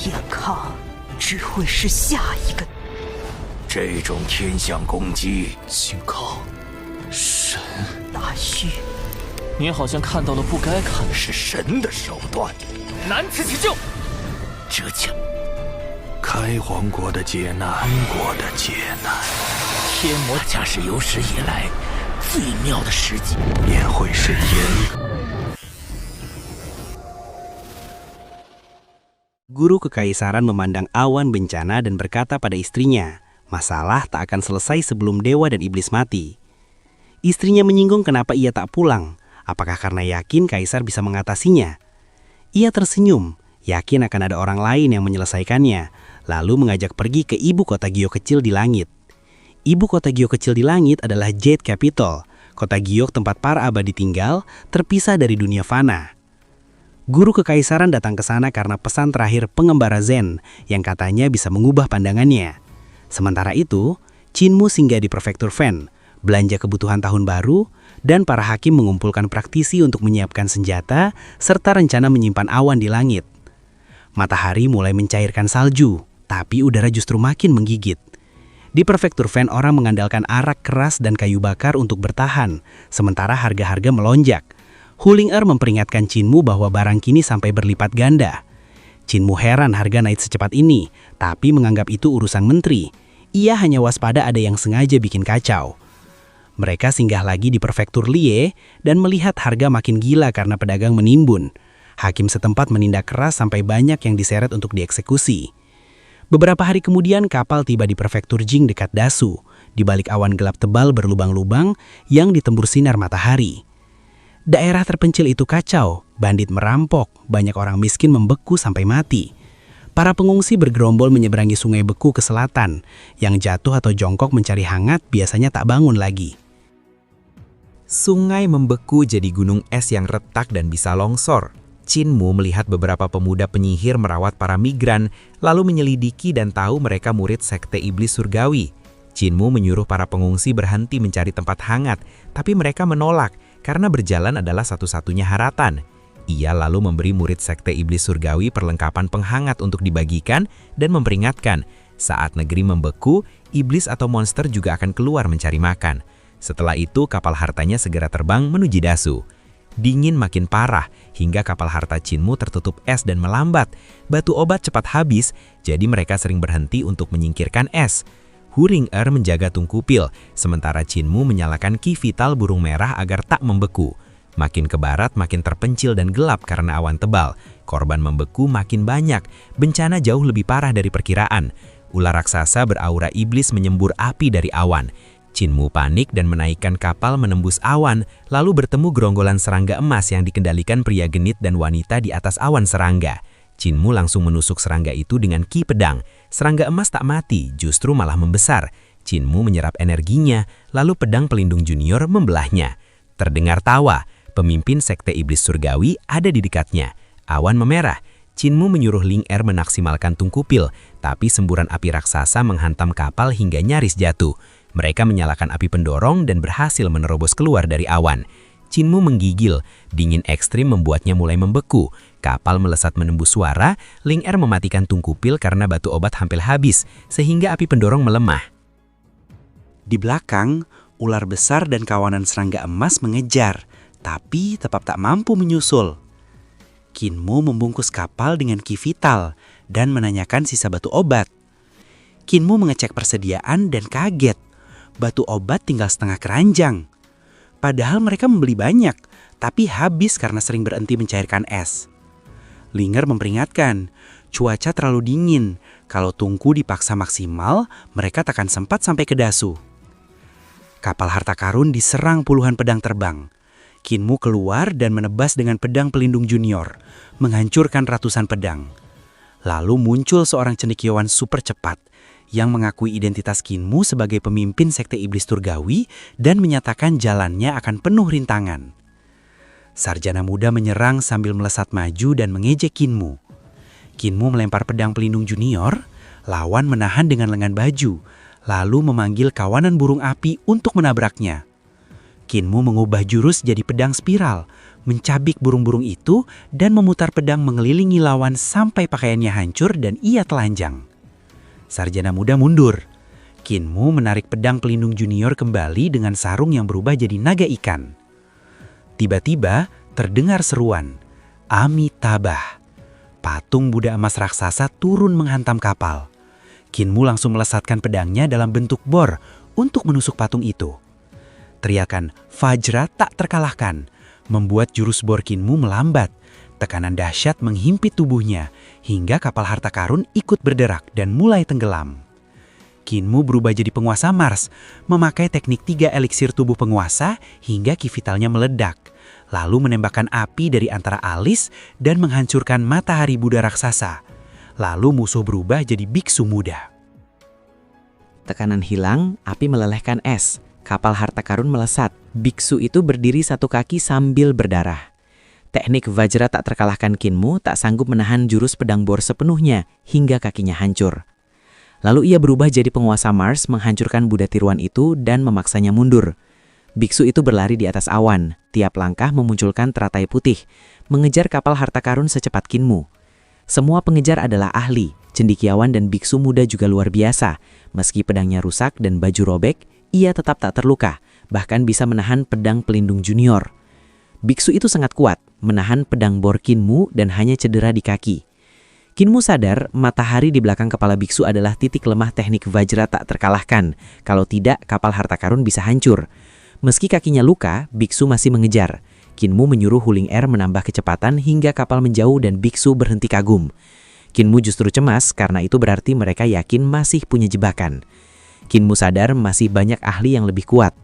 健康只会是下一个。这种天象攻击，靖康，神，大虚，您好像看到了不该看的是神的手段。难辞其咎。这将开皇国的劫难，安国的劫难，天魔将是有史以来最妙的时机，也会是天。Guru Kekaisaran memandang awan bencana dan berkata pada istrinya, masalah tak akan selesai sebelum dewa dan iblis mati. Istrinya menyinggung kenapa ia tak pulang, apakah karena yakin kaisar bisa mengatasinya. Ia tersenyum, yakin akan ada orang lain yang menyelesaikannya, lalu mengajak pergi ke ibu kota Giok kecil di langit. Ibu kota Giok kecil di langit adalah Jade Capital, kota Giok tempat para abadi tinggal, terpisah dari dunia fana. Guru Kekaisaran datang ke sana karena pesan terakhir pengembara Zen yang katanya bisa mengubah pandangannya. Sementara itu, Qinmu singgah di prefektur Fen, belanja kebutuhan tahun baru, dan para hakim mengumpulkan praktisi untuk menyiapkan senjata serta rencana menyimpan awan di langit. Matahari mulai mencairkan salju, tapi udara justru makin menggigit. Di prefektur Fen orang mengandalkan arak keras dan kayu bakar untuk bertahan, sementara harga-harga melonjak. Huling-er memperingatkan Qinmu bahwa barang kini sampai berlipat ganda. Qinmu heran harga naik secepat ini, tapi menganggap itu urusan menteri. Ia hanya waspada ada yang sengaja bikin kacau. Mereka singgah lagi di prefektur Lie dan melihat harga makin gila karena pedagang menimbun. Hakim setempat menindak keras sampai banyak yang diseret untuk dieksekusi. Beberapa hari kemudian kapal tiba di prefektur Jing dekat Dasu, di balik awan gelap tebal berlubang-lubang yang ditembur sinar matahari. Daerah terpencil itu kacau, bandit merampok, banyak orang miskin membeku sampai mati. Para pengungsi bergerombol menyeberangi sungai beku ke selatan, yang jatuh atau jongkok mencari hangat biasanya tak bangun lagi. Sungai membeku jadi gunung es yang retak dan bisa longsor. Qinmu melihat beberapa pemuda penyihir merawat para migran, lalu menyelidiki dan tahu mereka murid sekte iblis surgawi. Qinmu menyuruh para pengungsi berhenti mencari tempat hangat, tapi mereka menolak karena berjalan adalah satu-satunya harapan. Ia lalu memberi murid sekte iblis surgawi perlengkapan penghangat untuk dibagikan dan memperingatkan, saat negeri membeku, iblis atau monster juga akan keluar mencari makan. Setelah itu kapal hartanya segera terbang menuju Dasu. Dingin makin parah hingga kapal harta Qinmu tertutup es dan melambat. Batu obat cepat habis, jadi mereka sering berhenti untuk menyingkirkan es. Huling-er menjaga Tungkupil, sementara Qinmu menyalakan ki vital burung merah agar tak membeku. Makin ke barat makin terpencil dan gelap karena awan tebal. Korban membeku makin banyak, bencana jauh lebih parah dari perkiraan. Ular raksasa beraura iblis menyembur api dari awan. Qinmu panik dan menaikkan kapal menembus awan, lalu bertemu gerombolan serangga emas yang dikendalikan pria genit dan wanita di atas awan serangga. Qinmu langsung menusuk serangga itu dengan ki pedang. Serangga emas tak mati, justru malah membesar. Qinmu menyerap energinya, lalu pedang pelindung junior membelahnya. Terdengar tawa, pemimpin sekte iblis surgawi ada di dekatnya. Awan memerah. Qinmu menyuruh Ling-er menaksimalkan Tungkupil, tapi semburan api raksasa menghantam kapal hingga nyaris jatuh. Mereka menyalakan api pendorong dan berhasil menerobos keluar dari awan. Qinmu menggigil, dingin ekstrim membuatnya mulai membeku. Kapal melesat menembus suara, Ling-er mematikan Tungkupil karena batu obat hampir habis, sehingga api pendorong melemah. Di belakang, ular besar dan kawanan serangga emas mengejar, tapi tetap tak mampu menyusul. Qinmu membungkus kapal dengan ki vital dan menanyakan sisa batu obat. Qinmu mengecek persediaan dan kaget. Batu obat tinggal setengah keranjang. Padahal mereka membeli banyak, tapi habis karena sering berhenti mencairkan es. Ling-er memperingatkan, cuaca terlalu dingin. Kalau Tungku dipaksa maksimal, mereka takkan sempat sampai ke Dasu. Kapal harta karun diserang puluhan pedang terbang. Qinmu keluar dan menebas dengan pedang pelindung junior, menghancurkan ratusan pedang. Lalu muncul seorang cendekiawan super cepat yang mengakui identitas Qinmu sebagai pemimpin sekte iblis surgawi dan menyatakan jalannya akan penuh rintangan. Sarjana muda menyerang sambil melesat maju dan mengejek Qinmu. Qinmu melempar pedang pelindung junior, lawan menahan dengan lengan baju, lalu memanggil kawanan burung api untuk menabraknya. Kinmu mengubah jurus jadi pedang spiral, mencabik burung-burung itu dan memutar pedang mengelilingi lawan sampai pakaiannya hancur dan ia telanjang. Sarjana muda mundur. Kinmu menarik pedang pelindung junior kembali dengan sarung yang berubah jadi naga ikan. Tiba-tiba terdengar seruan, Amitabha. Patung Buddha emas raksasa turun menghantam kapal. Kinmu langsung melesatkan pedangnya dalam bentuk bor untuk menusuk patung itu. Teriakan Vajra tak terkalahkan, membuat jurus bor Kinmu melambat. Tekanan dahsyat menghimpit tubuhnya, hingga kapal harta karun ikut berderak dan mulai tenggelam. Kinmu berubah jadi penguasa Mars, memakai teknik 3 eliksir tubuh penguasa hingga ki vitalnya meledak, lalu menembakkan api dari antara alis dan menghancurkan matahari Buddha raksasa. Lalu musuh berubah jadi biksu muda. Tekanan hilang, api melelehkan es. Kapal harta karun melesat. Biksu itu berdiri satu kaki sambil berdarah. Teknik Vajra tak terkalahkan Kinmu tak sanggup menahan jurus pedang bor sepenuhnya hingga kakinya hancur. Lalu ia berubah jadi penguasa Mars, menghancurkan Buddha tiruan itu dan memaksanya mundur. Biksu itu berlari di atas awan. Tiap langkah memunculkan teratai putih, mengejar kapal harta karun secepat Kinmu. Semua pengejar adalah ahli, cendekiawan dan biksu muda juga luar biasa. Meski pedangnya rusak dan baju robek, ia tetap tak terluka, bahkan bisa menahan pedang pelindung junior. Biksu itu sangat kuat, menahan pedang bor Kinmu dan hanya cedera di kaki. Kinmu sadar matahari di belakang kepala biksu adalah titik lemah teknik Vajra tak terkalahkan. Kalau tidak, kapal harta karun bisa hancur. Meski kakinya luka, biksu masih mengejar. Kinmu menyuruh Huling Air menambah kecepatan hingga kapal menjauh dan biksu berhenti kagum. Kinmu justru cemas karena itu berarti mereka yakin masih punya jebakan. Kinmu sadar masih banyak ahli yang lebih kuat.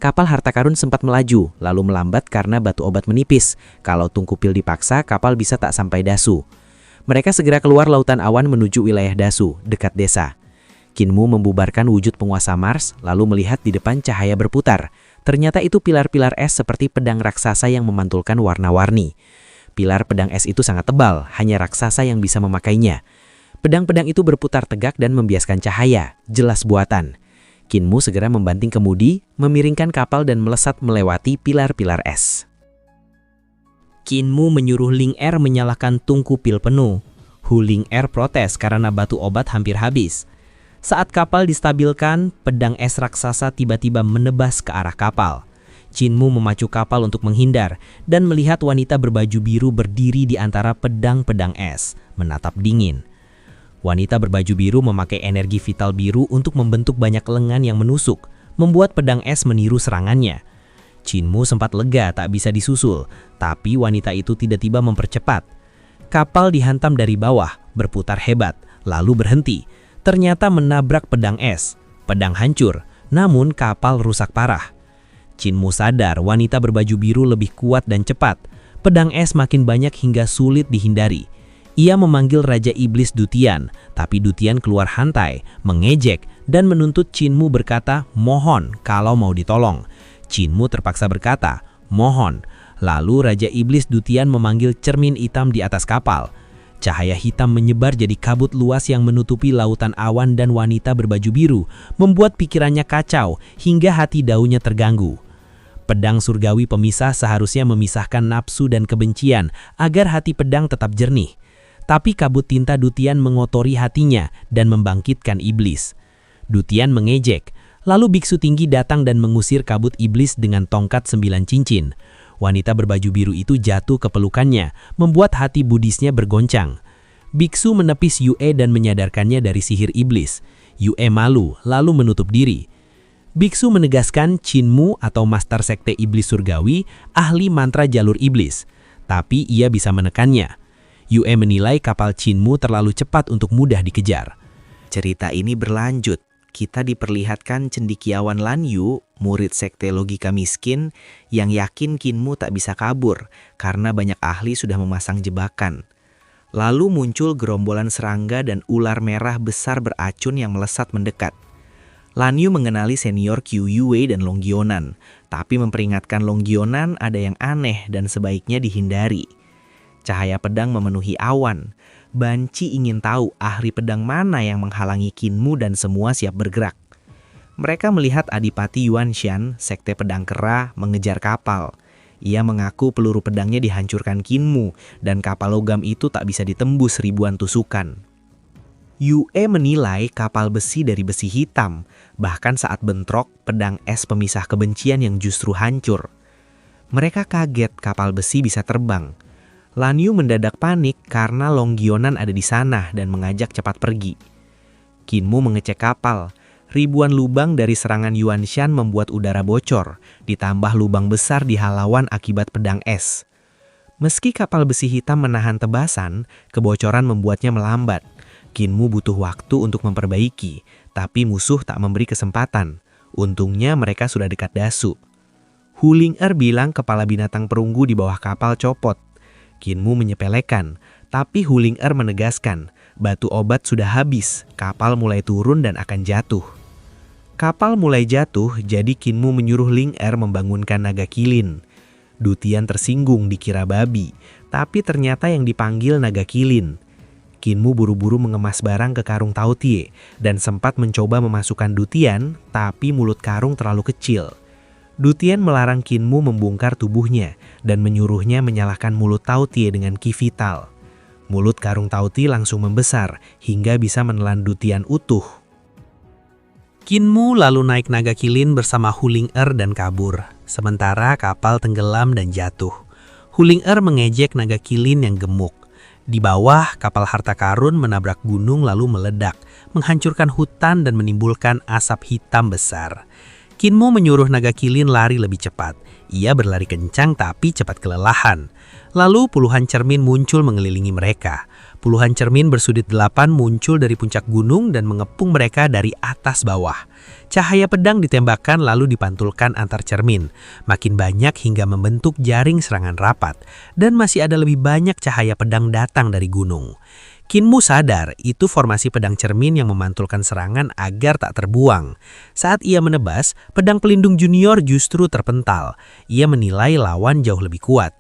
Kapal harta karun sempat melaju, lalu melambat karena batu obat menipis. Kalau tungku pil dipaksa, kapal bisa tak sampai Dasu. Mereka segera keluar lautan awan menuju wilayah Dasu, dekat desa. Kinmu membubarkan wujud penguasa Mars, lalu melihat di depan cahaya berputar. Ternyata itu pilar-pilar es seperti pedang raksasa yang memantulkan warna-warni. Pilar pedang es itu sangat tebal, hanya raksasa yang bisa memakainya. Pedang-pedang itu berputar tegak dan membiaskan cahaya, jelas buatan. Kinmu segera membanting kemudi, memiringkan kapal dan melesat melewati pilar-pilar es. Kinmu menyuruh Ling Er menyalakan tungku pil penuh. Huling Er protes karena batu obat hampir habis. Saat kapal distabilkan, pedang es raksasa tiba-tiba menebas ke arah kapal. Kinmu memacu kapal untuk menghindar dan melihat wanita berbaju biru berdiri di antara pedang-pedang es, menatap dingin. Wanita berbaju biru memakai energi vital biru untuk membentuk banyak lengan yang menusuk, membuat pedang es meniru serangannya. Kinmu sempat lega tak bisa disusul, tapi wanita itu tiba-tiba mempercepat. Kapal dihantam dari bawah, berputar hebat, lalu berhenti. Ternyata menabrak pedang es. Pedang hancur, namun kapal rusak parah. Kinmu sadar wanita berbaju biru lebih kuat dan cepat. Pedang es makin banyak hingga sulit dihindari. Ia memanggil Raja Iblis Dutian, tapi Dutian keluar hantai, mengejek, dan menuntut Kinmu berkata, mohon kalau mau ditolong. Kinmu terpaksa berkata, mohon. Lalu Raja Iblis Dutian memanggil cermin hitam di atas kapal. Cahaya hitam menyebar jadi kabut luas yang menutupi lautan awan dan wanita berbaju biru, membuat pikirannya kacau hingga hati daunnya terganggu. Pedang surgawi pemisah seharusnya memisahkan nafsu dan kebencian agar hati pedang tetap jernih. Tapi kabut tinta Dutian mengotori hatinya dan membangkitkan iblis. Dutian mengejek, lalu biksu tinggi datang dan mengusir kabut iblis dengan tongkat 9 cincin. Wanita berbaju biru itu jatuh ke pelukannya, membuat hati budisnya bergoncang. Biksu menepis Yue dan menyadarkannya dari sihir iblis. Yue malu, lalu menutup diri. Biksu menegaskan Kinmu atau Master Sekte Iblis Surgawi, ahli mantra jalur iblis. Tapi ia bisa menekannya. Yue menilai kapal Kinmu terlalu cepat untuk mudah dikejar. Cerita ini berlanjut. Kita diperlihatkan cendekiawan Lan Yu, murid sekte logika miskin, yang yakin Kinmu tak bisa kabur karena banyak ahli sudah memasang jebakan. Lalu muncul gerombolan serangga dan ular merah besar beracun yang melesat mendekat. Lan Yu mengenali senior Qiu Yue dan Longgionan, tapi memperingatkan Longgionan ada yang aneh dan sebaiknya dihindari. Cahaya pedang memenuhi awan. Banci ingin tahu ahli pedang mana yang menghalangi Kinmu dan semua siap bergerak. Mereka melihat Adipati Yuanshan, sekte pedang kera, mengejar kapal. Ia mengaku peluru pedangnya dihancurkan Qinmu dan kapal logam itu tak bisa ditembus ribuan tusukan. Yue menilai kapal besi dari besi hitam, bahkan saat bentrok, pedang es pemisah kebencian yang justru hancur. Mereka kaget kapal besi bisa terbang. Lan Yu mendadak panik karena Longgionan ada di sana dan mengajak cepat pergi. Qinmu mengecek kapal. Ribuan lubang dari serangan Yuanshan membuat udara bocor, ditambah lubang besar di halauan akibat pedang es. Meski kapal besi hitam menahan tebasan, kebocoran membuatnya melambat. Qinmu butuh waktu untuk memperbaiki, tapi musuh tak memberi kesempatan. Untungnya mereka sudah dekat Dasu. Hu Ling'er bilang kepala binatang perunggu di bawah kapal copot. Qinmu menyepelekan, tapi Hu Ling'er menegaskan, batu obat sudah habis, kapal mulai turun dan akan jatuh. Kapal mulai jatuh, jadi Qinmu menyuruh Ling'er membangunkan naga kilin. Dutian tersinggung dikira babi, tapi ternyata yang dipanggil naga kilin. Qinmu buru-buru mengemas barang ke karung Taotie dan sempat mencoba memasukkan Dutian, tapi mulut karung terlalu kecil. Dutian melarang Qinmu membongkar tubuhnya dan menyuruhnya menyalakan mulut Taotie dengan ki vital. Mulut karung Taotie langsung membesar hingga bisa menelan Dutian utuh. Qinmu lalu naik naga kilin bersama Hu Ling'er dan kabur, sementara kapal tenggelam dan jatuh. Hu Ling'er mengejek naga kilin yang gemuk. Di bawah, kapal harta karun menabrak gunung lalu meledak, menghancurkan hutan dan menimbulkan asap hitam besar. Qinmu menyuruh naga kilin lari lebih cepat. Ia berlari kencang tapi cepat kelelahan. Lalu puluhan cermin muncul mengelilingi mereka. Puluhan cermin bersudut 8 muncul dari puncak gunung dan mengepung mereka dari atas bawah. Cahaya pedang ditembakkan lalu dipantulkan antar cermin. Makin banyak hingga membentuk jaring serangan rapat. Dan masih ada lebih banyak cahaya pedang datang dari gunung. Qinmu sadar itu formasi pedang cermin yang memantulkan serangan agar tak terbuang. Saat ia menebas, pedang pelindung junior justru terpental. Ia menilai lawan jauh lebih kuat.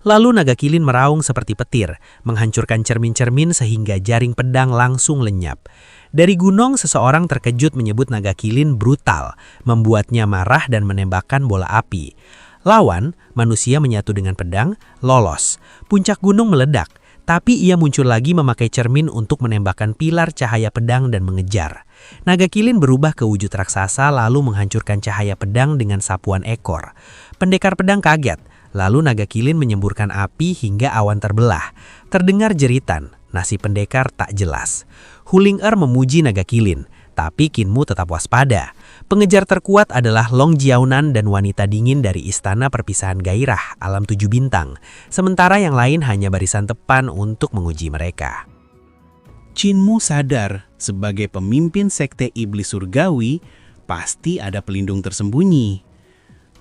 Lalu naga kilin meraung seperti petir, menghancurkan cermin-cermin sehingga jaring pedang langsung lenyap. Dari gunung, seseorang terkejut menyebut naga kilin brutal, membuatnya marah dan menembakkan bola api. Lawan, manusia menyatu dengan pedang, lolos. Puncak gunung meledak, tapi ia muncul lagi memakai cermin untuk menembakkan pilar cahaya pedang dan mengejar. Naga kilin berubah ke wujud raksasa lalu menghancurkan cahaya pedang dengan sapuan ekor. Pendekar pedang kaget. Lalu naga kilin menyemburkan api hingga awan terbelah. Terdengar jeritan, nasib pendekar tak jelas. Hu Ling'er memuji naga kilin, tapi Qinmu tetap waspada. Pengejar terkuat adalah Long Jiaonan dan wanita dingin dari istana perpisahan gairah alam 7 bintang. Sementara yang lain hanya barisan depan untuk menguji mereka. Qinmu sadar sebagai pemimpin sekte iblis surgawi, pasti ada pelindung tersembunyi.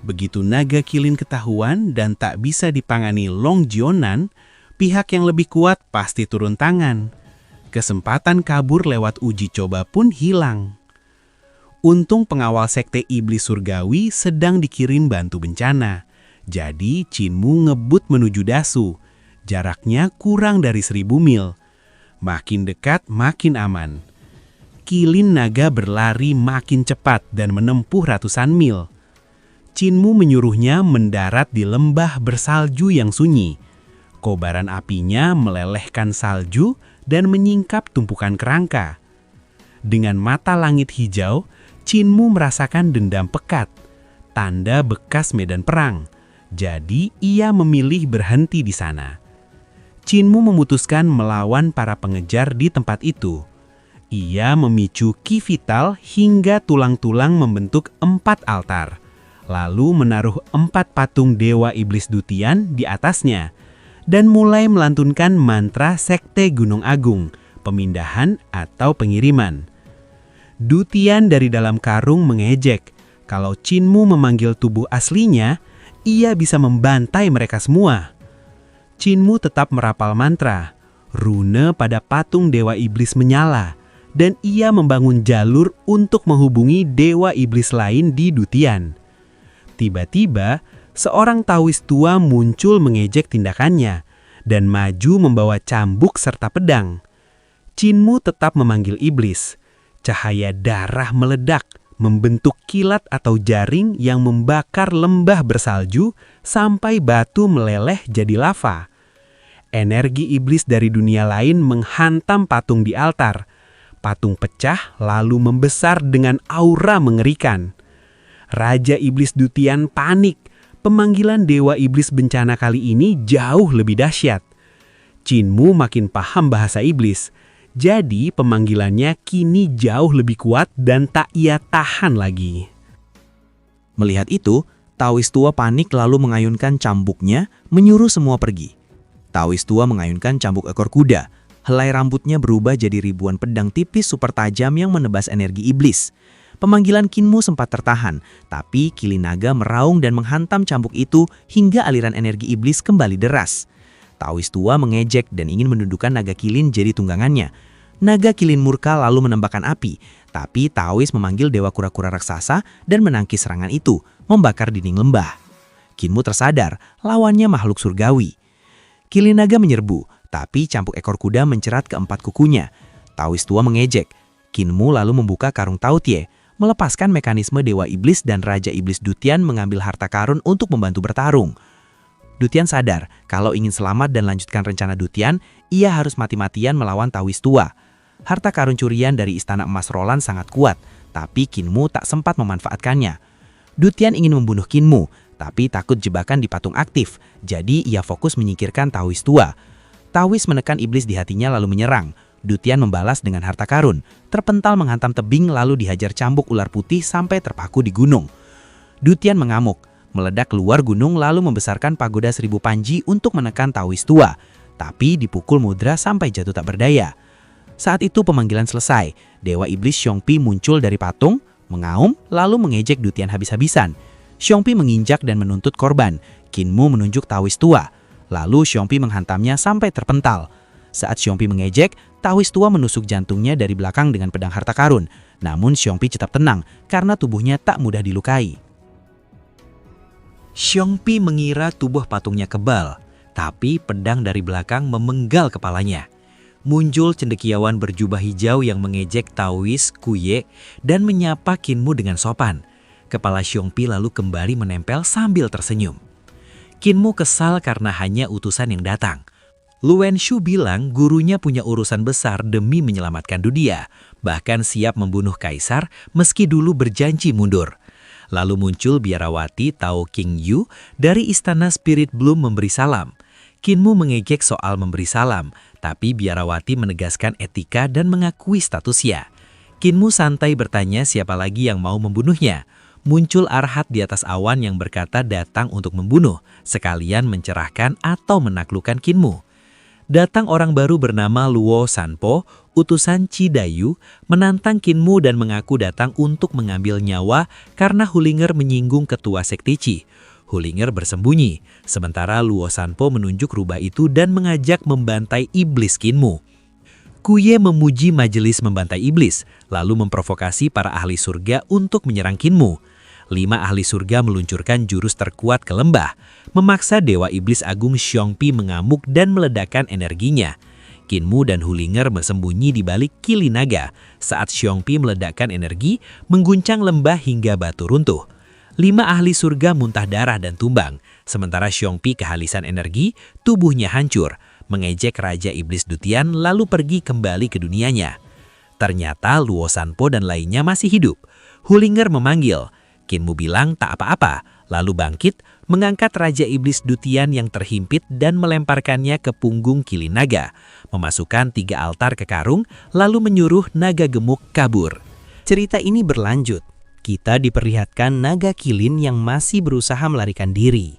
Begitu naga kilin ketahuan dan tak bisa dipangani Long Jiaonan, pihak yang lebih kuat pasti turun tangan. Kesempatan kabur lewat uji coba pun hilang. Untung pengawal sekte iblis surgawi sedang dikirim bantu bencana. Jadi Qinmu ngebut menuju Dasu. Jaraknya kurang dari 1000 mil. Makin dekat makin aman. Kilin naga berlari makin cepat dan menempuh ratusan mil. Qinmu menyuruhnya mendarat di lembah bersalju yang sunyi. Kobaran apinya melelehkan salju dan menyingkap tumpukan kerangka. Dengan mata langit hijau, Qinmu merasakan dendam pekat, tanda bekas medan perang. Jadi ia memilih berhenti di sana. Qinmu memutuskan melawan para pengejar di tempat itu. Ia memicu ki vital hingga tulang-tulang membentuk 4 altar. Lalu menaruh 4 patung dewa iblis Dutian di atasnya, dan mulai melantunkan mantra sekte Gunung Agung, pemindahan atau pengiriman. Dutian dari dalam karung mengejek, kalau Qinmu memanggil tubuh aslinya, ia bisa membantai mereka semua. Qinmu tetap merapal mantra, rune pada patung dewa iblis menyala, dan ia membangun jalur untuk menghubungi dewa iblis lain di Dutian. Tiba-tiba, seorang Taois tua muncul mengejek tindakannya dan maju membawa cambuk serta pedang. Qinmu tetap memanggil iblis. Cahaya darah meledak, membentuk kilat atau jaring yang membakar lembah bersalju sampai batu meleleh jadi lava. Energi iblis dari dunia lain menghantam patung di altar. Patung pecah lalu membesar dengan aura mengerikan. Raja Iblis Dutian panik. Pemanggilan Dewa Iblis Bencana kali ini jauh lebih dahsyat. Qinmu makin paham bahasa iblis. Jadi pemanggilannya kini jauh lebih kuat dan tak ia tahan lagi. Melihat itu, Taois tua panik lalu mengayunkan cambuknya, menyuruh semua pergi. Taois tua mengayunkan cambuk ekor kuda. Helai rambutnya berubah jadi ribuan pedang tipis super tajam yang menebas energi iblis. Pemanggilan Qinmu sempat tertahan, tapi Kilinaga meraung dan menghantam cambuk itu hingga aliran energi iblis kembali deras. Taois tua mengejek dan ingin menundukkan naga kilin jadi tunggangannya. Naga kilin murka lalu menembakkan api, tapi Taois memanggil dewa kura-kura raksasa dan menangkis serangan itu, membakar dinding lembah. Qinmu tersadar, lawannya makhluk surgawi. Kilinaga menyerbu, tapi cambuk ekor kuda mencerat keempat kukunya. Taois tua mengejek. Qinmu lalu membuka karung Taotie, melepaskan mekanisme Dewa Iblis dan Raja Iblis Dutian mengambil harta karun untuk membantu bertarung. Dutian sadar kalau ingin selamat dan lanjutkan rencana Dutian, ia harus mati-matian melawan Taois tua. Harta karun curian dari Istana Emas Roland sangat kuat, tapi Qinmu tak sempat memanfaatkannya. Dutian ingin membunuh Qinmu, tapi takut jebakan di patung aktif, jadi ia fokus menyingkirkan Taois tua. Taois menekan iblis di hatinya lalu menyerang. Dutian membalas dengan harta karun, terpental menghantam tebing lalu dihajar cambuk ular putih sampai terpaku di gunung. Dutian mengamuk, meledak keluar gunung lalu membesarkan pagoda 1000 panji untuk menekan Taois tua, tapi dipukul mudra sampai jatuh tak berdaya. Saat itu pemanggilan selesai, Dewa Iblis Xiongpi muncul dari patung, mengaum lalu mengejek Dutian habis-habisan. Xiongpi menginjak dan menuntut korban, Qinmu menunjuk Taois tua, lalu Xiongpi menghantamnya sampai terpental. Saat Xiongpi mengejek, Taois tua menusuk jantungnya dari belakang dengan pedang harta karun. Namun Xiongpi tetap tenang karena tubuhnya tak mudah dilukai. Xiongpi mengira tubuh patungnya kebal, tapi pedang dari belakang memenggal kepalanya. Muncul cendekiawan berjubah hijau yang mengejek Taois Kuye dan menyapa Qinmu dengan sopan. Kepala Xiongpi lalu kembali menempel sambil tersenyum. Qinmu kesal karena hanya utusan yang datang. Luwen Shu bilang gurunya punya urusan besar demi menyelamatkan dunia, bahkan siap membunuh kaisar meski dulu berjanji mundur. Lalu muncul biarawati Tao Qingyu dari istana Spirit Bloom memberi salam. Qinmu mengejek soal memberi salam, tapi biarawati menegaskan etika dan mengakui statusnya. Qinmu santai bertanya siapa lagi yang mau membunuhnya. Muncul Arhat di atas awan yang berkata datang untuk membunuh, sekalian mencerahkan atau menaklukkan Qinmu. Datang orang baru bernama Luo Sanpo, utusan Cidayu, menantang Qinmu dan mengaku datang untuk mengambil nyawa karena Hulinger menyinggung ketua sekte Qi. Hulinger bersembunyi, sementara Luo Sanpo menunjuk rubah itu dan mengajak membantai iblis Qinmu. Kuye memuji majelis membantai iblis, lalu memprovokasi para ahli surga untuk menyerang Qinmu. 5 ahli surga meluncurkan jurus terkuat ke lembah, memaksa Dewa Iblis Agung Xiongpi mengamuk dan meledakkan energinya. Qinmu dan Hulinger bersembunyi di balik Kilinaga saat Xiongpi meledakkan energi, mengguncang lembah hingga batu runtuh. 5 ahli surga muntah darah dan tumbang, sementara Xiongpi kehabisan energi, tubuhnya hancur, mengejek Raja Iblis Dutian lalu pergi kembali ke dunianya. Ternyata Luo Sanpo dan lainnya masih hidup. Hulinger memanggil. Qinmu bilang tak apa-apa, lalu bangkit, mengangkat Raja Iblis Dutian yang terhimpit dan melemparkannya ke punggung Kilinaga, memasukkan 3 altar ke karung, lalu menyuruh naga gemuk kabur. Cerita ini berlanjut. Kita diperlihatkan naga kilin yang masih berusaha melarikan diri.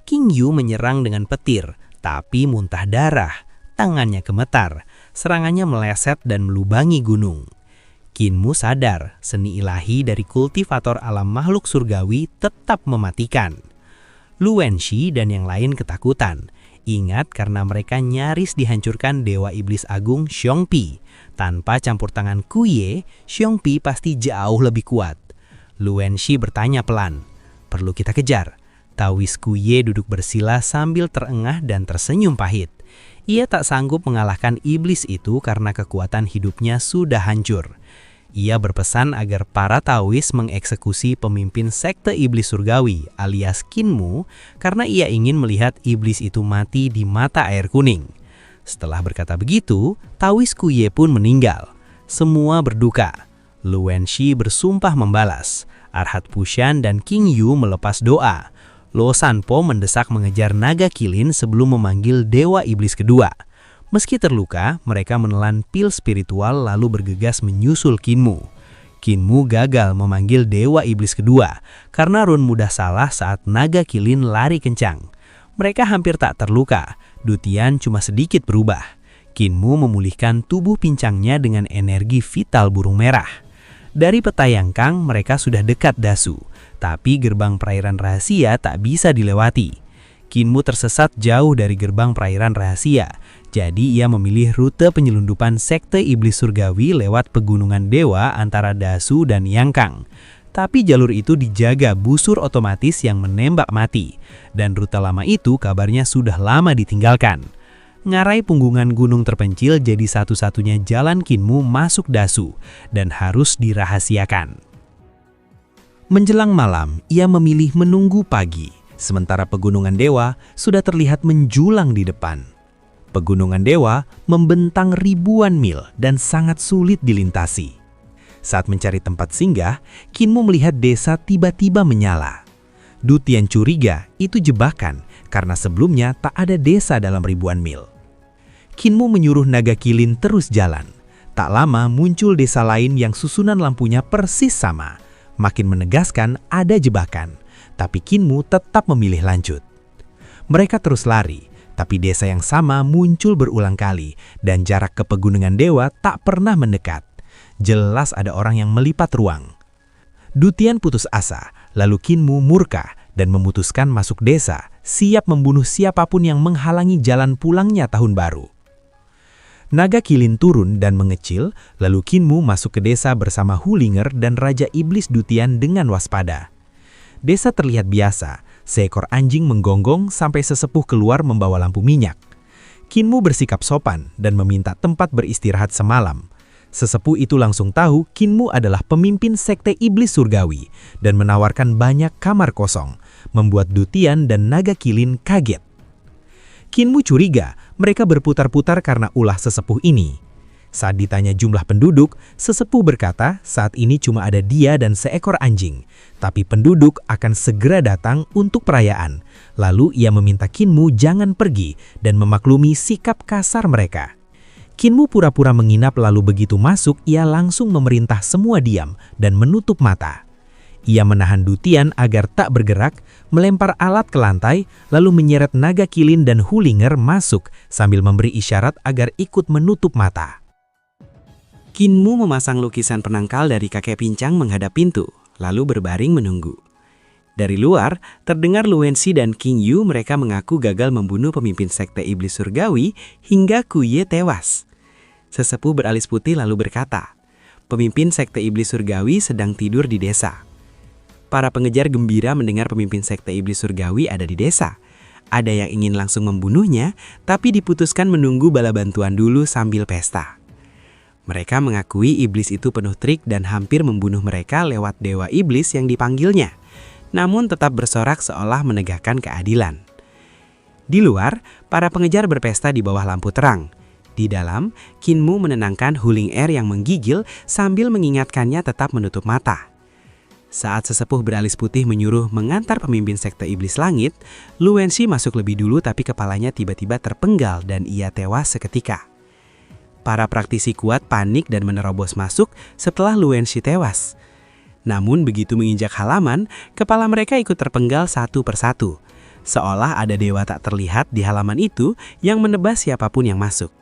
Qingyu menyerang dengan petir, tapi muntah darah. Tangannya gemetar, serangannya meleset dan melubangi gunung. Qinmu sadar, seni ilahi dari kultivator alam makhluk surgawi tetap mematikan. Lu Wenshi dan yang lain ketakutan. Ingat karena mereka nyaris dihancurkan Dewa Iblis Agung Xiongpi. Tanpa campur tangan Kuye, Xiongpi pasti jauh lebih kuat. Lu Wenshi bertanya pelan, "Perlu kita kejar?" Taois Kuye duduk bersila sambil terengah dan tersenyum pahit. Ia tak sanggup mengalahkan iblis itu karena kekuatan hidupnya sudah hancur. Ia berpesan agar para Taois mengeksekusi pemimpin sekte iblis surgawi alias Kinmu karena ia ingin melihat iblis itu mati di mata air kuning. Setelah berkata begitu, Taois Kuye pun meninggal. Semua berduka. Lu Wenxi bersumpah membalas. Arhat Pushan dan King Yu melepas doa. Lo Sanpo mendesak mengejar naga kilin sebelum memanggil dewa iblis kedua. Meski terluka, mereka menelan pil spiritual lalu bergegas menyusul Kinmu. Kinmu gagal memanggil dewa iblis kedua karena Run mudah salah saat naga kilin lari kencang. Mereka hampir tak terluka, Dutian cuma sedikit berubah. Kinmu memulihkan tubuh pincangnya dengan energi vital burung merah. Dari peta Yangkang, mereka sudah dekat Dasu, tapi gerbang perairan rahasia tak bisa dilewati. Kinmu tersesat jauh dari gerbang perairan rahasia, jadi ia memilih rute penyelundupan sekte iblis surgawi lewat pegunungan dewa antara Dasu dan Yangkang. Tapi jalur itu dijaga busur otomatis yang menembak mati, dan rute lama itu kabarnya sudah lama ditinggalkan. Ngarai punggungan gunung terpencil jadi satu-satunya jalan Kinmu masuk Dasu, dan harus dirahasiakan. Menjelang malam, ia memilih menunggu pagi. Sementara pegunungan dewa sudah terlihat menjulang di depan. Pegunungan dewa membentang ribuan mil dan sangat sulit dilintasi. Saat mencari tempat singgah, Kinmu melihat desa tiba-tiba menyala. Dutian curiga itu jebakan karena sebelumnya tak ada desa dalam ribuan mil. Kinmu menyuruh naga kilin terus jalan. Tak lama muncul desa lain yang susunan lampunya persis sama. Makin menegaskan ada jebakan. Tapi Kinmu tetap memilih lanjut. Mereka terus lari, tapi desa yang sama muncul berulang kali dan jarak ke pegunungan dewa tak pernah mendekat. Jelas ada orang yang melipat ruang. Dutian putus asa, lalu Kinmu murka dan memutuskan masuk desa, siap membunuh siapapun yang menghalangi jalan pulangnya tahun baru. Naga kilin turun dan mengecil, lalu Kinmu masuk ke desa bersama Hulinger dan Raja Iblis Dutian dengan waspada. Desa terlihat biasa, seekor anjing menggonggong sampai sesepuh keluar membawa lampu minyak. Kinmu bersikap sopan dan meminta tempat beristirahat semalam. Sesepuh itu langsung tahu Kinmu adalah pemimpin sekte iblis surgawi dan menawarkan banyak kamar kosong, membuat Dutian dan naga kilin kaget. Kinmu curiga mereka berputar-putar karena ulah sesepuh ini. Saat ditanya jumlah penduduk, sesepuh berkata saat ini cuma ada dia dan seekor anjing. Tapi penduduk akan segera datang untuk perayaan. Lalu ia meminta Kinmu jangan pergi dan memaklumi sikap kasar mereka. Kinmu pura-pura menginap lalu begitu masuk ia langsung memerintah semua diam dan menutup mata. Ia menahan Dutian agar tak bergerak, melempar alat ke lantai, lalu menyeret naga kilin dan Hulinger masuk sambil memberi isyarat agar ikut menutup mata. Kinmu memasang lukisan penangkal dari kakek pincang menghadap pintu, lalu berbaring menunggu. Dari luar, terdengar Lu Wenxi dan King Yu mereka mengaku gagal membunuh pemimpin sekte iblis surgawi hingga Kuye tewas. Sesepuh beralis putih lalu berkata, pemimpin sekte iblis surgawi sedang tidur di desa. Para pengejar gembira mendengar pemimpin sekte iblis surgawi ada di desa. Ada yang ingin langsung membunuhnya, tapi diputuskan menunggu bala bantuan dulu sambil pesta. Mereka mengakui iblis itu penuh trik dan hampir membunuh mereka lewat dewa iblis yang dipanggilnya, namun tetap bersorak seolah menegakkan keadilan. Di luar, para pengejar berpesta di bawah lampu terang. Di dalam, Kinmu menenangkan Hulinger yang menggigil sambil mengingatkannya tetap menutup mata. Saat sesepuh beralis putih menyuruh mengantar pemimpin sekte iblis langit, Lu Wenxi masuk lebih dulu tapi kepalanya tiba-tiba terpenggal dan ia tewas seketika. Para praktisi kuat panik dan menerobos masuk setelah Lu Wenxi tewas. Namun begitu menginjak halaman, kepala mereka ikut terpenggal satu persatu. Seolah ada dewa tak terlihat di halaman itu yang menebas siapapun yang masuk.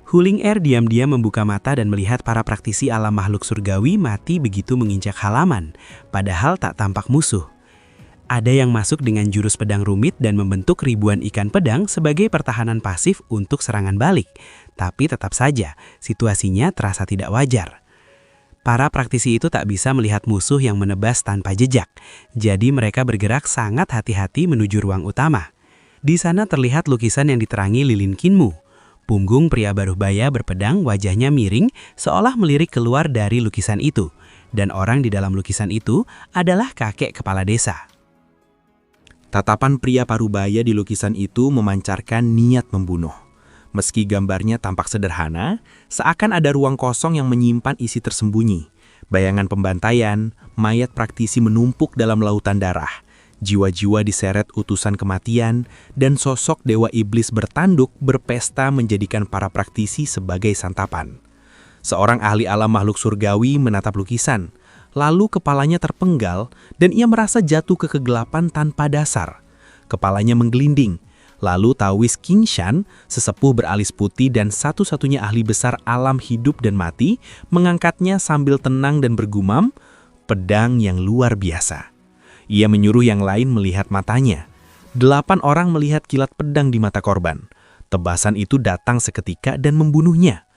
Hulinger diam-diam membuka mata dan melihat para praktisi alam makhluk surgawi mati begitu menginjak halaman, padahal tak tampak musuh. Ada yang masuk dengan jurus pedang rumit dan membentuk ribuan ikan pedang sebagai pertahanan pasif untuk serangan balik. Tapi tetap saja, situasinya terasa tidak wajar. Para praktisi itu tak bisa melihat musuh yang menebas tanpa jejak. Jadi mereka bergerak sangat hati-hati menuju ruang utama. Di sana terlihat lukisan yang diterangi lilin Kinmu. Punggung pria Paruhbaya berpedang, wajahnya miring, seolah melirik keluar dari lukisan itu. Dan orang di dalam lukisan itu adalah kakek kepala desa. Tatapan pria Paruhbaya di lukisan itu memancarkan niat membunuh. Meski gambarnya tampak sederhana, seakan ada ruang kosong yang menyimpan isi tersembunyi. Bayangan pembantaian, mayat praktisi menumpuk dalam lautan darah. Jiwa-jiwa diseret utusan kematian, dan sosok dewa iblis bertanduk berpesta menjadikan para praktisi sebagai santapan. Seorang ahli alam makhluk surgawi menatap lukisan, lalu kepalanya terpenggal dan ia merasa jatuh ke kegelapan tanpa dasar. Kepalanya menggelinding, lalu Taoist King Shan, sesepuh beralis putih dan satu-satunya ahli besar alam hidup dan mati, mengangkatnya sambil tenang dan bergumam, pedang yang luar biasa. Ia menyuruh yang lain melihat matanya. 8 orang melihat kilat pedang di mata korban. Tebasan itu datang seketika dan membunuhnya.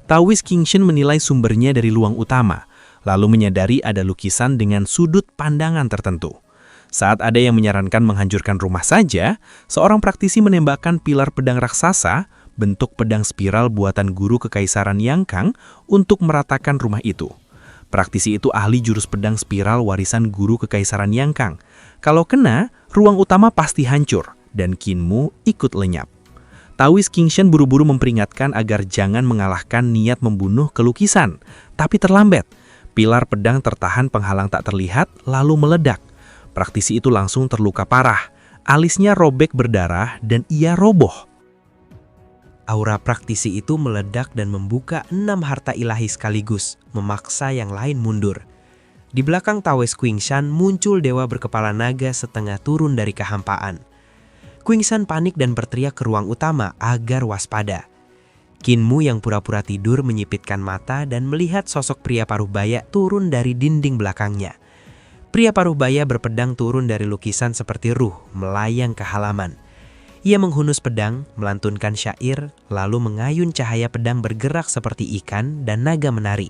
Taoist King Shan menilai sumbernya dari luang utama, lalu menyadari ada lukisan dengan sudut pandangan tertentu. Saat ada yang menyarankan menghancurkan rumah saja, seorang praktisi menembakkan pilar pedang raksasa, bentuk pedang spiral buatan guru kekaisaran Yang Kang, untuk meratakan rumah itu. Praktisi itu ahli jurus pedang spiral warisan guru kekaisaran Yang Kang. Kalau kena, ruang utama pasti hancur, dan Qinmu ikut lenyap. Taoist King Shan buru-buru memperingatkan agar jangan mengalahkan niat membunuh ke lukisan, tapi terlambat. Pilar pedang tertahan penghalang tak terlihat, lalu meledak. Praktisi itu langsung terluka parah. Alisnya robek berdarah dan ia roboh. Aura praktisi itu meledak dan membuka 6 harta ilahi sekaligus, memaksa yang lain mundur. Di belakang Taoist King Shan muncul dewa berkepala naga setengah turun dari kehampaan. King Shan panik dan berteriak ke ruang utama agar waspada. Qinmu yang pura-pura tidur menyipitkan mata dan melihat sosok pria Paruhbaya turun dari dinding belakangnya. Pria Paruhbaya berpedang turun dari lukisan seperti ruh, melayang ke halaman. Ia menghunus pedang, melantunkan syair, lalu mengayun cahaya pedang bergerak seperti ikan dan naga menari.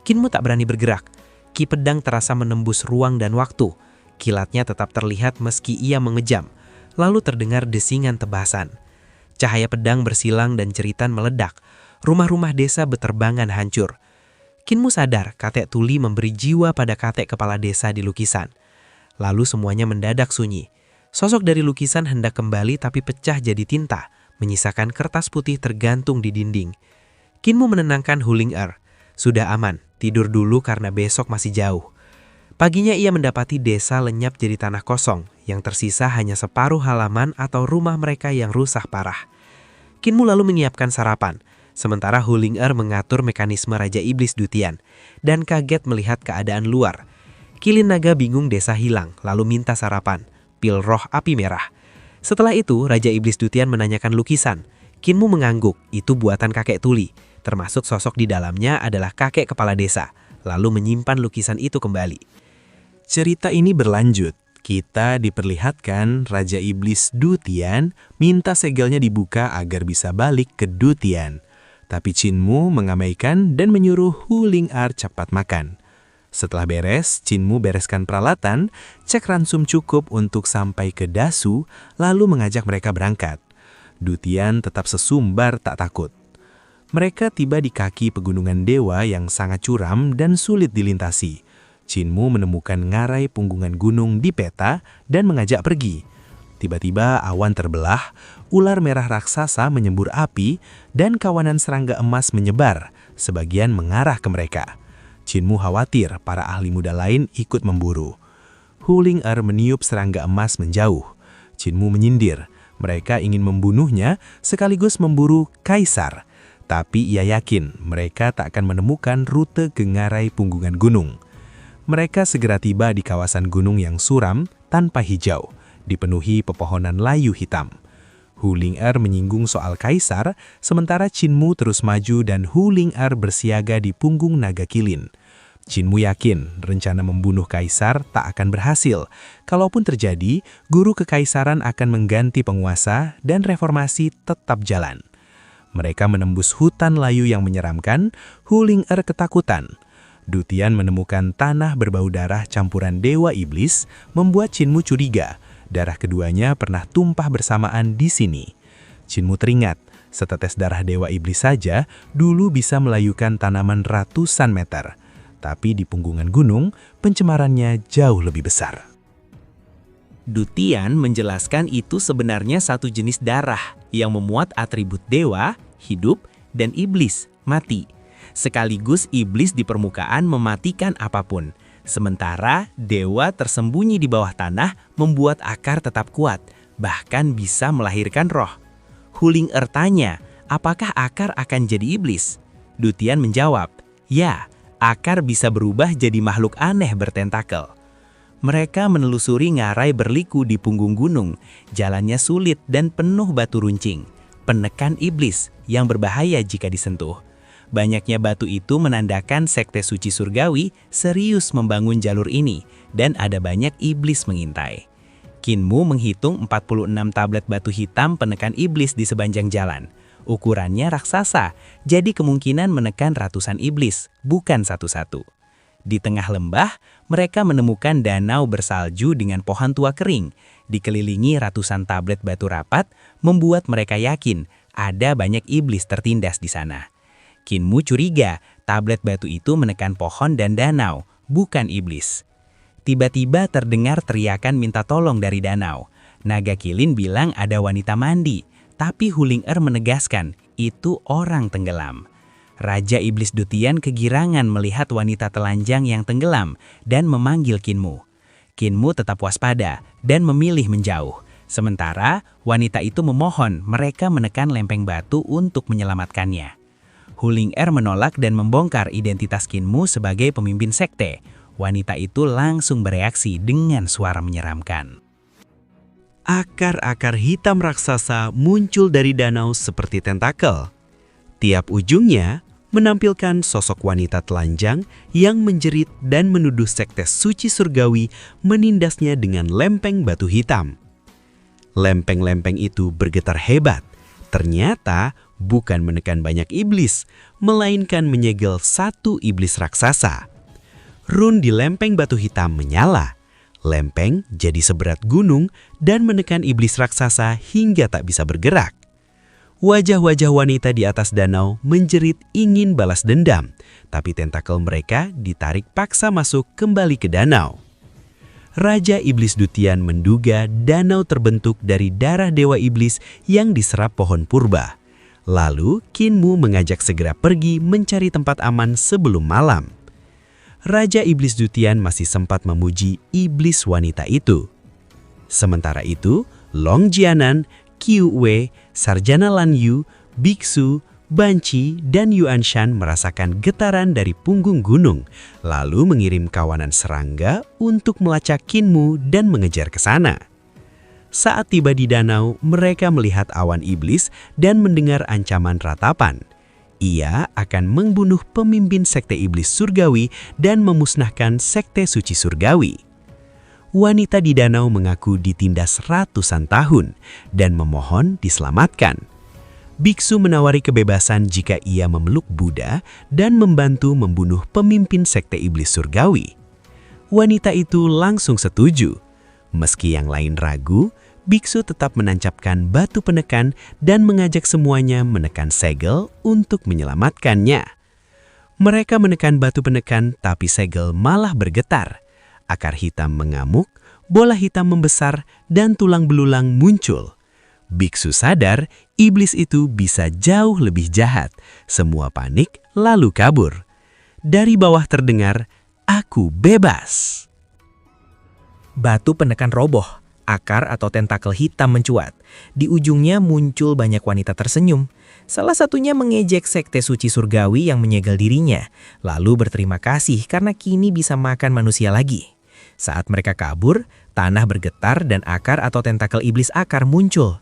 Qinmu tak berani bergerak. Ki pedang terasa menembus ruang dan waktu. Kilatnya tetap terlihat meski ia mengejam. Lalu terdengar desingan tebasan. Cahaya pedang bersilang dan jeritan meledak. Rumah-rumah desa beterbangan hancur. Qinmu sadar kakek tuli memberi jiwa pada kakek kepala desa di lukisan. Lalu semuanya mendadak sunyi. Sosok dari lukisan hendak kembali tapi pecah jadi tinta, menyisakan kertas putih tergantung di dinding. Qinmu menenangkan Huling Er. Sudah aman, tidur dulu karena besok masih jauh. Paginya ia mendapati desa lenyap jadi tanah kosong, yang tersisa hanya separuh halaman atau rumah mereka yang rusak parah. Qinmu lalu menyiapkan sarapan, sementara Huling Er mengatur mekanisme Raja Iblis Dutian, dan kaget melihat keadaan luar. Kilin naga bingung desa hilang, lalu minta sarapan. Pil roh api merah. Setelah itu, Raja Iblis Dutian menanyakan lukisan. Qinmu mengangguk, itu buatan kakek tuli. Termasuk sosok di dalamnya adalah kakek kepala desa. Lalu menyimpan lukisan itu kembali. Cerita ini berlanjut. Kita diperlihatkan Raja Iblis Dutian minta segelnya dibuka agar bisa balik ke Dutian. Tapi Qinmu mengabaikan dan menyuruh Huling Er cepat makan. Setelah beres, Qinmu bereskan peralatan, cek ransum cukup untuk sampai ke Dasu, lalu mengajak mereka berangkat. Dutian tetap sesumbar tak takut. Mereka tiba di kaki pegunungan dewa yang sangat curam dan sulit dilintasi. Qinmu menemukan ngarai punggungan gunung di peta dan mengajak pergi. Tiba-tiba awan terbelah, ular merah raksasa menyembur api, dan kawanan serangga emas menyebar, sebagian mengarah ke mereka. Qinmu khawatir para ahli muda lain ikut memburu. Huling Er meniup serangga emas menjauh. Qinmu menyindir, mereka ingin membunuhnya sekaligus memburu kaisar. Tapi ia yakin mereka tak akan menemukan rute ke ngarai punggungan gunung. Mereka segera tiba di kawasan gunung yang suram tanpa hijau, dipenuhi pepohonan layu hitam. Huling Er menyinggung soal kaisar, sementara Qinmu terus maju dan Huling Er bersiaga di punggung naga kilin. Qinmu yakin rencana membunuh kaisar tak akan berhasil. Kalaupun terjadi, guru kekaisaran akan mengganti penguasa dan reformasi tetap jalan. Mereka menembus hutan layu yang menyeramkan. Huling Er ketakutan. Dutian menemukan tanah berbau darah campuran dewa iblis, membuat Qinmu curiga. Darah keduanya pernah tumpah bersamaan di sini. Qinmu teringat, Setetes darah Dewa Iblis saja dulu bisa melayukan tanaman ratusan meter. Tapi di punggungan gunung, pencemarannya jauh lebih besar. Dutian menjelaskan itu sebenarnya satu jenis darah yang memuat atribut dewa, hidup, dan iblis, mati. Sekaligus iblis di permukaan mematikan apapun. Sementara dewa tersembunyi di bawah tanah membuat akar tetap kuat, bahkan bisa melahirkan roh. Huling tanya, apakah akar akan jadi iblis? Dutian menjawab, ya, akar bisa berubah jadi makhluk aneh bertentakel. Mereka menelusuri ngarai berliku di punggung gunung. Jalannya sulit dan penuh batu runcing. Penekan iblis yang berbahaya jika disentuh. Banyaknya batu itu menandakan sekte suci surgawi serius membangun jalur ini dan ada banyak iblis mengintai. Kinmu menghitung 46 tablet batu hitam penekan iblis di sepanjang jalan. Ukurannya raksasa, jadi kemungkinan menekan ratusan iblis, bukan satu-satu. Di tengah lembah, mereka menemukan danau bersalju dengan pohon tua kering. Dikelilingi ratusan tablet batu rapat, membuat mereka yakin ada banyak iblis tertindas di sana. Kinmu curiga tablet batu itu menekan pohon dan danau, bukan iblis. Tiba-tiba terdengar teriakan minta tolong dari danau. Naga Kilin bilang ada wanita mandi, tapi Huling menegaskan itu orang tenggelam. Raja Iblis Dutian kegirangan melihat wanita telanjang yang tenggelam dan memanggil Kinmu. Kinmu tetap waspada dan memilih menjauh. Sementara wanita itu memohon mereka menekan lempeng batu untuk menyelamatkannya. Huling menolak dan membongkar identitas Kinmu sebagai pemimpin sekte. Wanita itu langsung bereaksi dengan suara menyeramkan. Akar-akar hitam raksasa muncul dari danau seperti tentakel. Tiap ujungnya menampilkan sosok wanita telanjang yang menjerit dan menuduh sekte suci surgawi menindasnya dengan lempeng batu hitam. Lempeng-lempeng itu bergetar hebat. Ternyata bukan menekan banyak iblis, melainkan menyegel satu iblis raksasa. Run di lempeng batu hitam menyala. Lempeng jadi seberat gunung dan menekan iblis raksasa hingga tak bisa bergerak. Wajah-wajah wanita di atas danau menjerit ingin balas dendam, tapi tentakel mereka ditarik paksa masuk kembali ke danau. Raja Iblis Dutian menduga danau terbentuk dari darah dewa iblis yang diserap pohon purba. Lalu Kinmu mengajak segera pergi mencari tempat aman sebelum malam. Raja Iblis Dutian masih sempat memuji iblis wanita itu. Sementara itu, Long Jianan, Qiu Wei, Sarjana Lan Yu, Biksu, Banci, dan Yuan Shan merasakan getaran dari punggung gunung, lalu mengirim kawanan serangga untuk melacak Kinmu dan mengejar ke sana. Saat tiba di danau, mereka melihat awan iblis dan mendengar ancaman ratapan. Ia akan membunuh pemimpin sekte iblis surgawi dan memusnahkan sekte suci surgawi. Wanita di danau mengaku ditindas ratusan tahun dan memohon diselamatkan. Biksu menawari kebebasan jika ia memeluk Buddha dan membantu membunuh pemimpin sekte iblis surgawi. Wanita itu langsung setuju. Meski yang lain ragu, Biksu tetap menancapkan batu penekan dan mengajak semuanya menekan segel untuk menyelamatkannya. Mereka menekan batu penekan tapi segel malah bergetar. Akar hitam mengamuk, bola hitam membesar, dan tulang belulang muncul. Biksu sadar iblis itu bisa jauh lebih jahat. Semua panik lalu kabur. Dari bawah terdengar, "Aku bebas." Batu penekan roboh. Akar atau tentakel hitam mencuat. Di ujungnya muncul banyak wanita tersenyum. Salah satunya mengejek sekte suci surgawi yang menyegel dirinya, lalu berterima kasih karena kini bisa makan manusia lagi. Saat mereka kabur, tanah bergetar dan akar atau tentakel iblis akar muncul.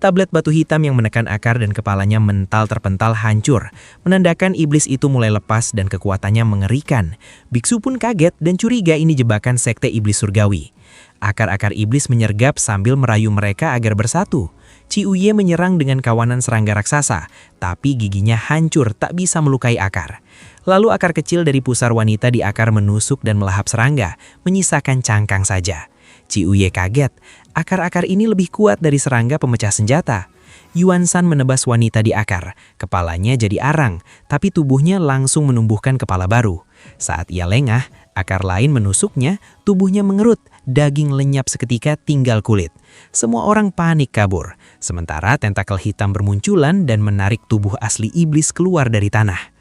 Tablet batu hitam yang menekan akar dan kepalanya mental terpental hancur, menandakan iblis itu mulai lepas dan kekuatannya mengerikan. Biksu pun kaget dan curiga ini jebakan sekte iblis surgawi. Akar-akar iblis menyergap sambil merayu mereka agar bersatu. Ciuye menyerang dengan kawanan serangga raksasa, tapi giginya hancur tak bisa melukai akar. Lalu akar kecil dari pusar wanita di akar menusuk dan melahap serangga, menyisakan cangkang saja. Ciuye kaget, akar-akar ini lebih kuat dari serangga pemecah senjata. Yuan Shan menebas wanita di akar. Kepalanya jadi arang, tapi tubuhnya langsung menumbuhkan kepala baru. Saat ia lengah, akar lain menusuknya, tubuhnya mengerut, daging lenyap seketika tinggal kulit. Semua orang panik kabur, sementara tentakel hitam bermunculan dan menarik tubuh asli iblis keluar dari tanah.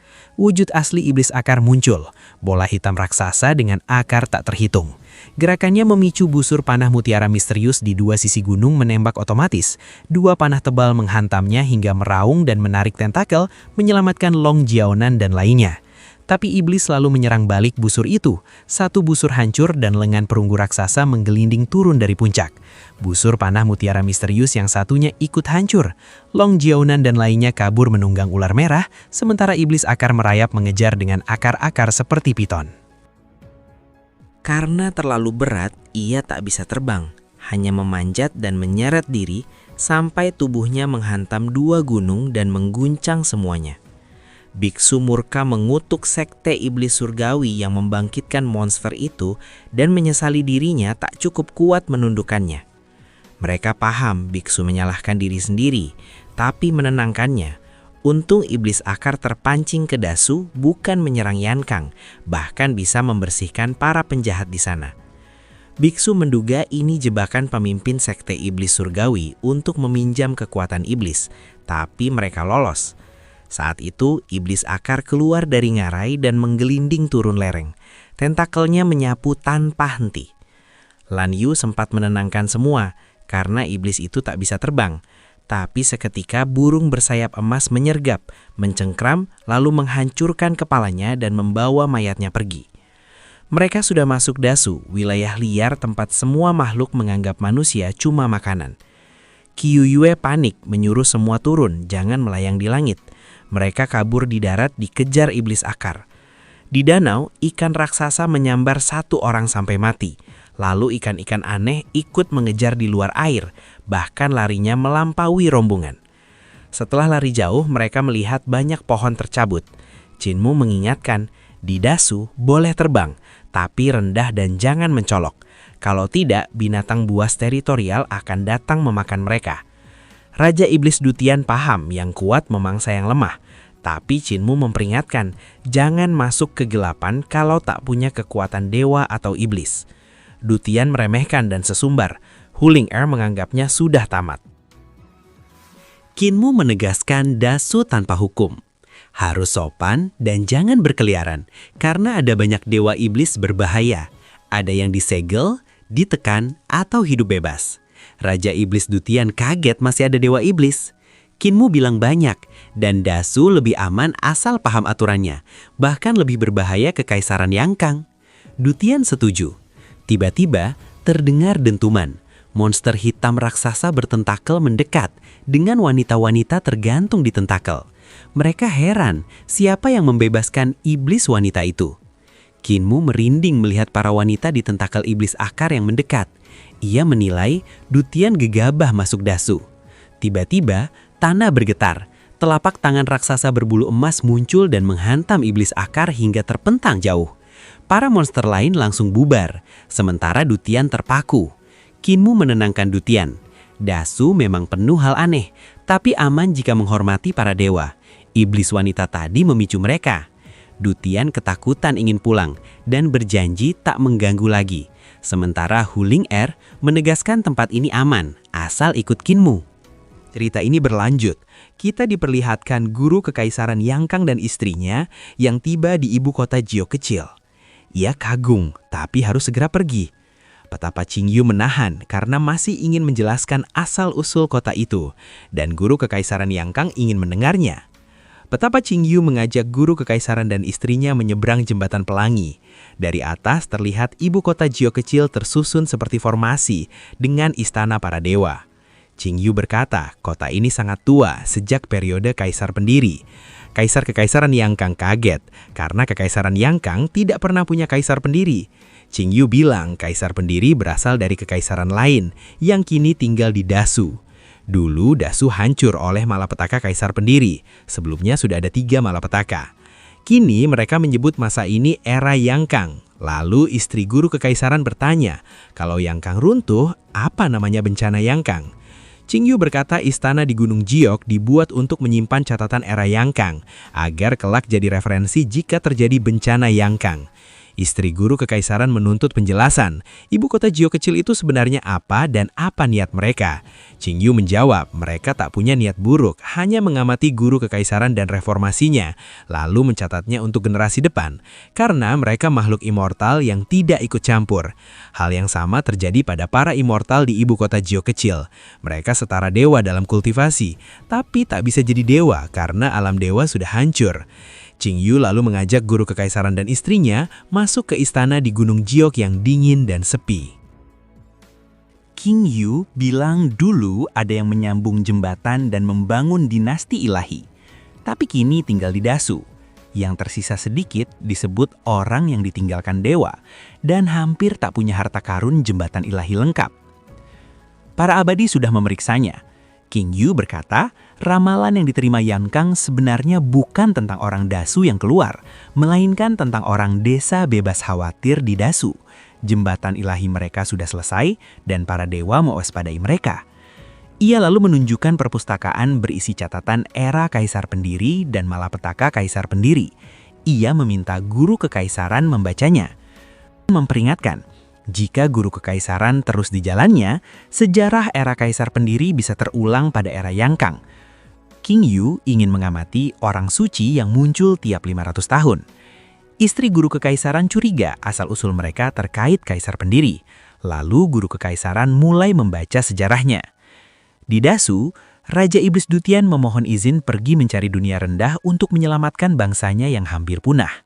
Wujud asli iblis akar muncul, bola hitam raksasa dengan akar tak terhitung. Gerakannya memicu busur panah mutiara misterius di dua sisi gunung menembak otomatis. Dua panah tebal menghantamnya hingga meraung dan menarik tentakel, menyelamatkan Long Jiaonan dan lainnya. Tapi iblis selalu menyerang balik busur itu. Satu busur hancur dan lengan perunggu raksasa menggelinding turun dari puncak. Busur panah mutiara misterius yang satunya ikut hancur. Long Jiaonan dan lainnya kabur menunggang ular merah, sementara iblis akar merayap mengejar dengan akar-akar seperti piton. Karena terlalu berat, ia tak bisa terbang, hanya memanjat dan menyeret diri sampai tubuhnya menghantam dua gunung dan mengguncang semuanya. Biksu murka mengutuk sekte iblis surgawi yang membangkitkan monster itu dan menyesali dirinya tak cukup kuat menundukkannya. Mereka paham biksu menyalahkan diri sendiri, tapi menenangkannya. Untung iblis akar terpancing ke Dasu bukan menyerang Yankang, bahkan bisa membersihkan para penjahat di sana. Biksu menduga ini jebakan pemimpin sekte iblis surgawi untuk meminjam kekuatan iblis, tapi mereka lolos. Saat itu, iblis akar keluar dari ngarai dan menggelinding turun lereng. Tentakelnya menyapu tanpa henti. Lan Yu sempat menenangkan semua, karena iblis itu tak bisa terbang. Tapi seketika burung bersayap emas menyergap, mencengkram, lalu menghancurkan kepalanya dan membawa mayatnya pergi. Mereka sudah masuk Dasu, wilayah liar tempat semua makhluk menganggap manusia cuma makanan. Qiu Yue panik menyuruh semua turun, jangan melayang di langit. Mereka kabur di darat dikejar iblis akar. Di danau, ikan raksasa menyambar satu orang sampai mati. Lalu ikan-ikan aneh ikut mengejar di luar air, bahkan larinya melampaui rombongan. Setelah lari jauh, mereka melihat banyak pohon tercabut. Jinmu mengingatkan, di Dasu boleh terbang, tapi rendah dan jangan mencolok. Kalau tidak, binatang buas teritorial akan datang memakan mereka. Raja Iblis Dutian paham yang kuat memangsa yang lemah, tapi Jinmu memperingatkan jangan masuk kegelapan kalau tak punya kekuatan dewa atau iblis. Dutian meremehkan dan sesumbar. Hu Ling'er menganggapnya sudah tamat. Qinmu menegaskan Dasu tanpa hukum. Harus sopan dan jangan berkeliaran, karena ada banyak dewa iblis berbahaya. Ada yang disegel, ditekan, atau hidup bebas. Raja Iblis Dutian kaget masih ada dewa iblis. Qinmu bilang banyak, dan Dasu lebih aman asal paham aturannya, bahkan lebih berbahaya ke Kekaisaran Yankang. Dutian setuju. Tiba-tiba terdengar dentuman. Monster hitam raksasa bertentakel mendekat dengan wanita-wanita tergantung di tentakel. Mereka heran siapa yang membebaskan iblis wanita itu. Qinmu merinding melihat para wanita di tentakel iblis akar yang mendekat. Ia menilai Dutian gegabah masuk Dasu. Tiba-tiba tanah bergetar. Telapak tangan raksasa berbulu emas muncul dan menghantam iblis akar hingga terpentang jauh. Para monster lain langsung bubar, sementara Dutian terpaku. Qinmu menenangkan Dutian. Dasu memang penuh hal aneh, tapi aman jika menghormati para dewa. Iblis wanita tadi memicu mereka. Dutian ketakutan ingin pulang dan berjanji tak mengganggu lagi. Sementara Hu Ling'er menegaskan tempat ini aman, asal ikut Qinmu. Cerita ini berlanjut. Kita diperlihatkan guru Kekaisaran Yankang dan istrinya yang tiba di ibu kota Jiao kecil. Ia kagum, tapi harus segera pergi. Petapa Qingyu menahan karena masih ingin menjelaskan asal-usul kota itu, dan guru Kekaisaran Yankang ingin mendengarnya. Petapa Qingyu mengajak guru Kekaisaran dan istrinya menyeberang jembatan pelangi. Dari atas terlihat ibu kota Jiao kecil tersusun seperti formasi dengan istana para dewa. Qingyu berkata, kota ini sangat tua sejak periode kaisar pendiri. Kaisar Kekaisaran Yankang kaget karena Kekaisaran Yankang tidak pernah punya kaisar pendiri. Qingyu bilang kaisar pendiri berasal dari kekaisaran lain yang kini tinggal di Dasu. Dulu Dasu hancur oleh malapetaka kaisar pendiri. Sebelumnya sudah ada 3 malapetaka. Kini mereka menyebut masa ini era Yankang. Lalu istri guru kekaisaran bertanya, kalau Yankang runtuh, apa namanya bencana Yankang? Qingyu berkata istana di Gunung Jiok dibuat untuk menyimpan catatan era Yang Kang, agar kelak jadi referensi jika terjadi bencana Yang Kang. Istri guru kekaisaran menuntut penjelasan, ibu kota Jiok kecil itu sebenarnya apa dan apa niat mereka. Qingyu menjawab, mereka tak punya niat buruk, hanya mengamati guru kekaisaran dan reformasinya, lalu mencatatnya untuk generasi depan, karena mereka makhluk immortal yang tidak ikut campur. Hal yang sama terjadi pada para immortal di ibu kota Jiok kecil. Mereka setara dewa dalam kultivasi, tapi tak bisa jadi dewa karena alam dewa sudah hancur. Qingyu lalu mengajak guru kekaisaran dan istrinya masuk ke istana di Gunung Jiok yang dingin dan sepi. Qingyu bilang dulu ada yang menyambung jembatan dan membangun dinasti ilahi. Tapi kini tinggal di Dasu. Yang tersisa sedikit disebut orang yang ditinggalkan dewa dan hampir tak punya harta karun jembatan ilahi lengkap. Para abadi sudah memeriksanya. Qingyu berkata, ramalan yang diterima Yang Kang sebenarnya bukan tentang orang Dasu yang keluar, melainkan tentang orang desa bebas khawatir di Dasu. Jembatan ilahi mereka sudah selesai dan para dewa mewaspadai mereka. Ia lalu menunjukkan perpustakaan berisi catatan era kaisar pendiri dan malapetaka kaisar pendiri. Ia meminta guru kekaisaran membacanya. Memperingatkan, jika guru kekaisaran terus di jalannya, sejarah era kaisar pendiri bisa terulang pada era Yang Kang. Qingyu ingin mengamati orang suci yang muncul tiap 500 tahun. Istri guru kekaisaran curiga asal-usul mereka terkait kaisar pendiri. Lalu guru kekaisaran mulai membaca sejarahnya. Di Dasu, Raja Iblis Dutian memohon izin pergi mencari dunia rendah untuk menyelamatkan bangsanya yang hampir punah.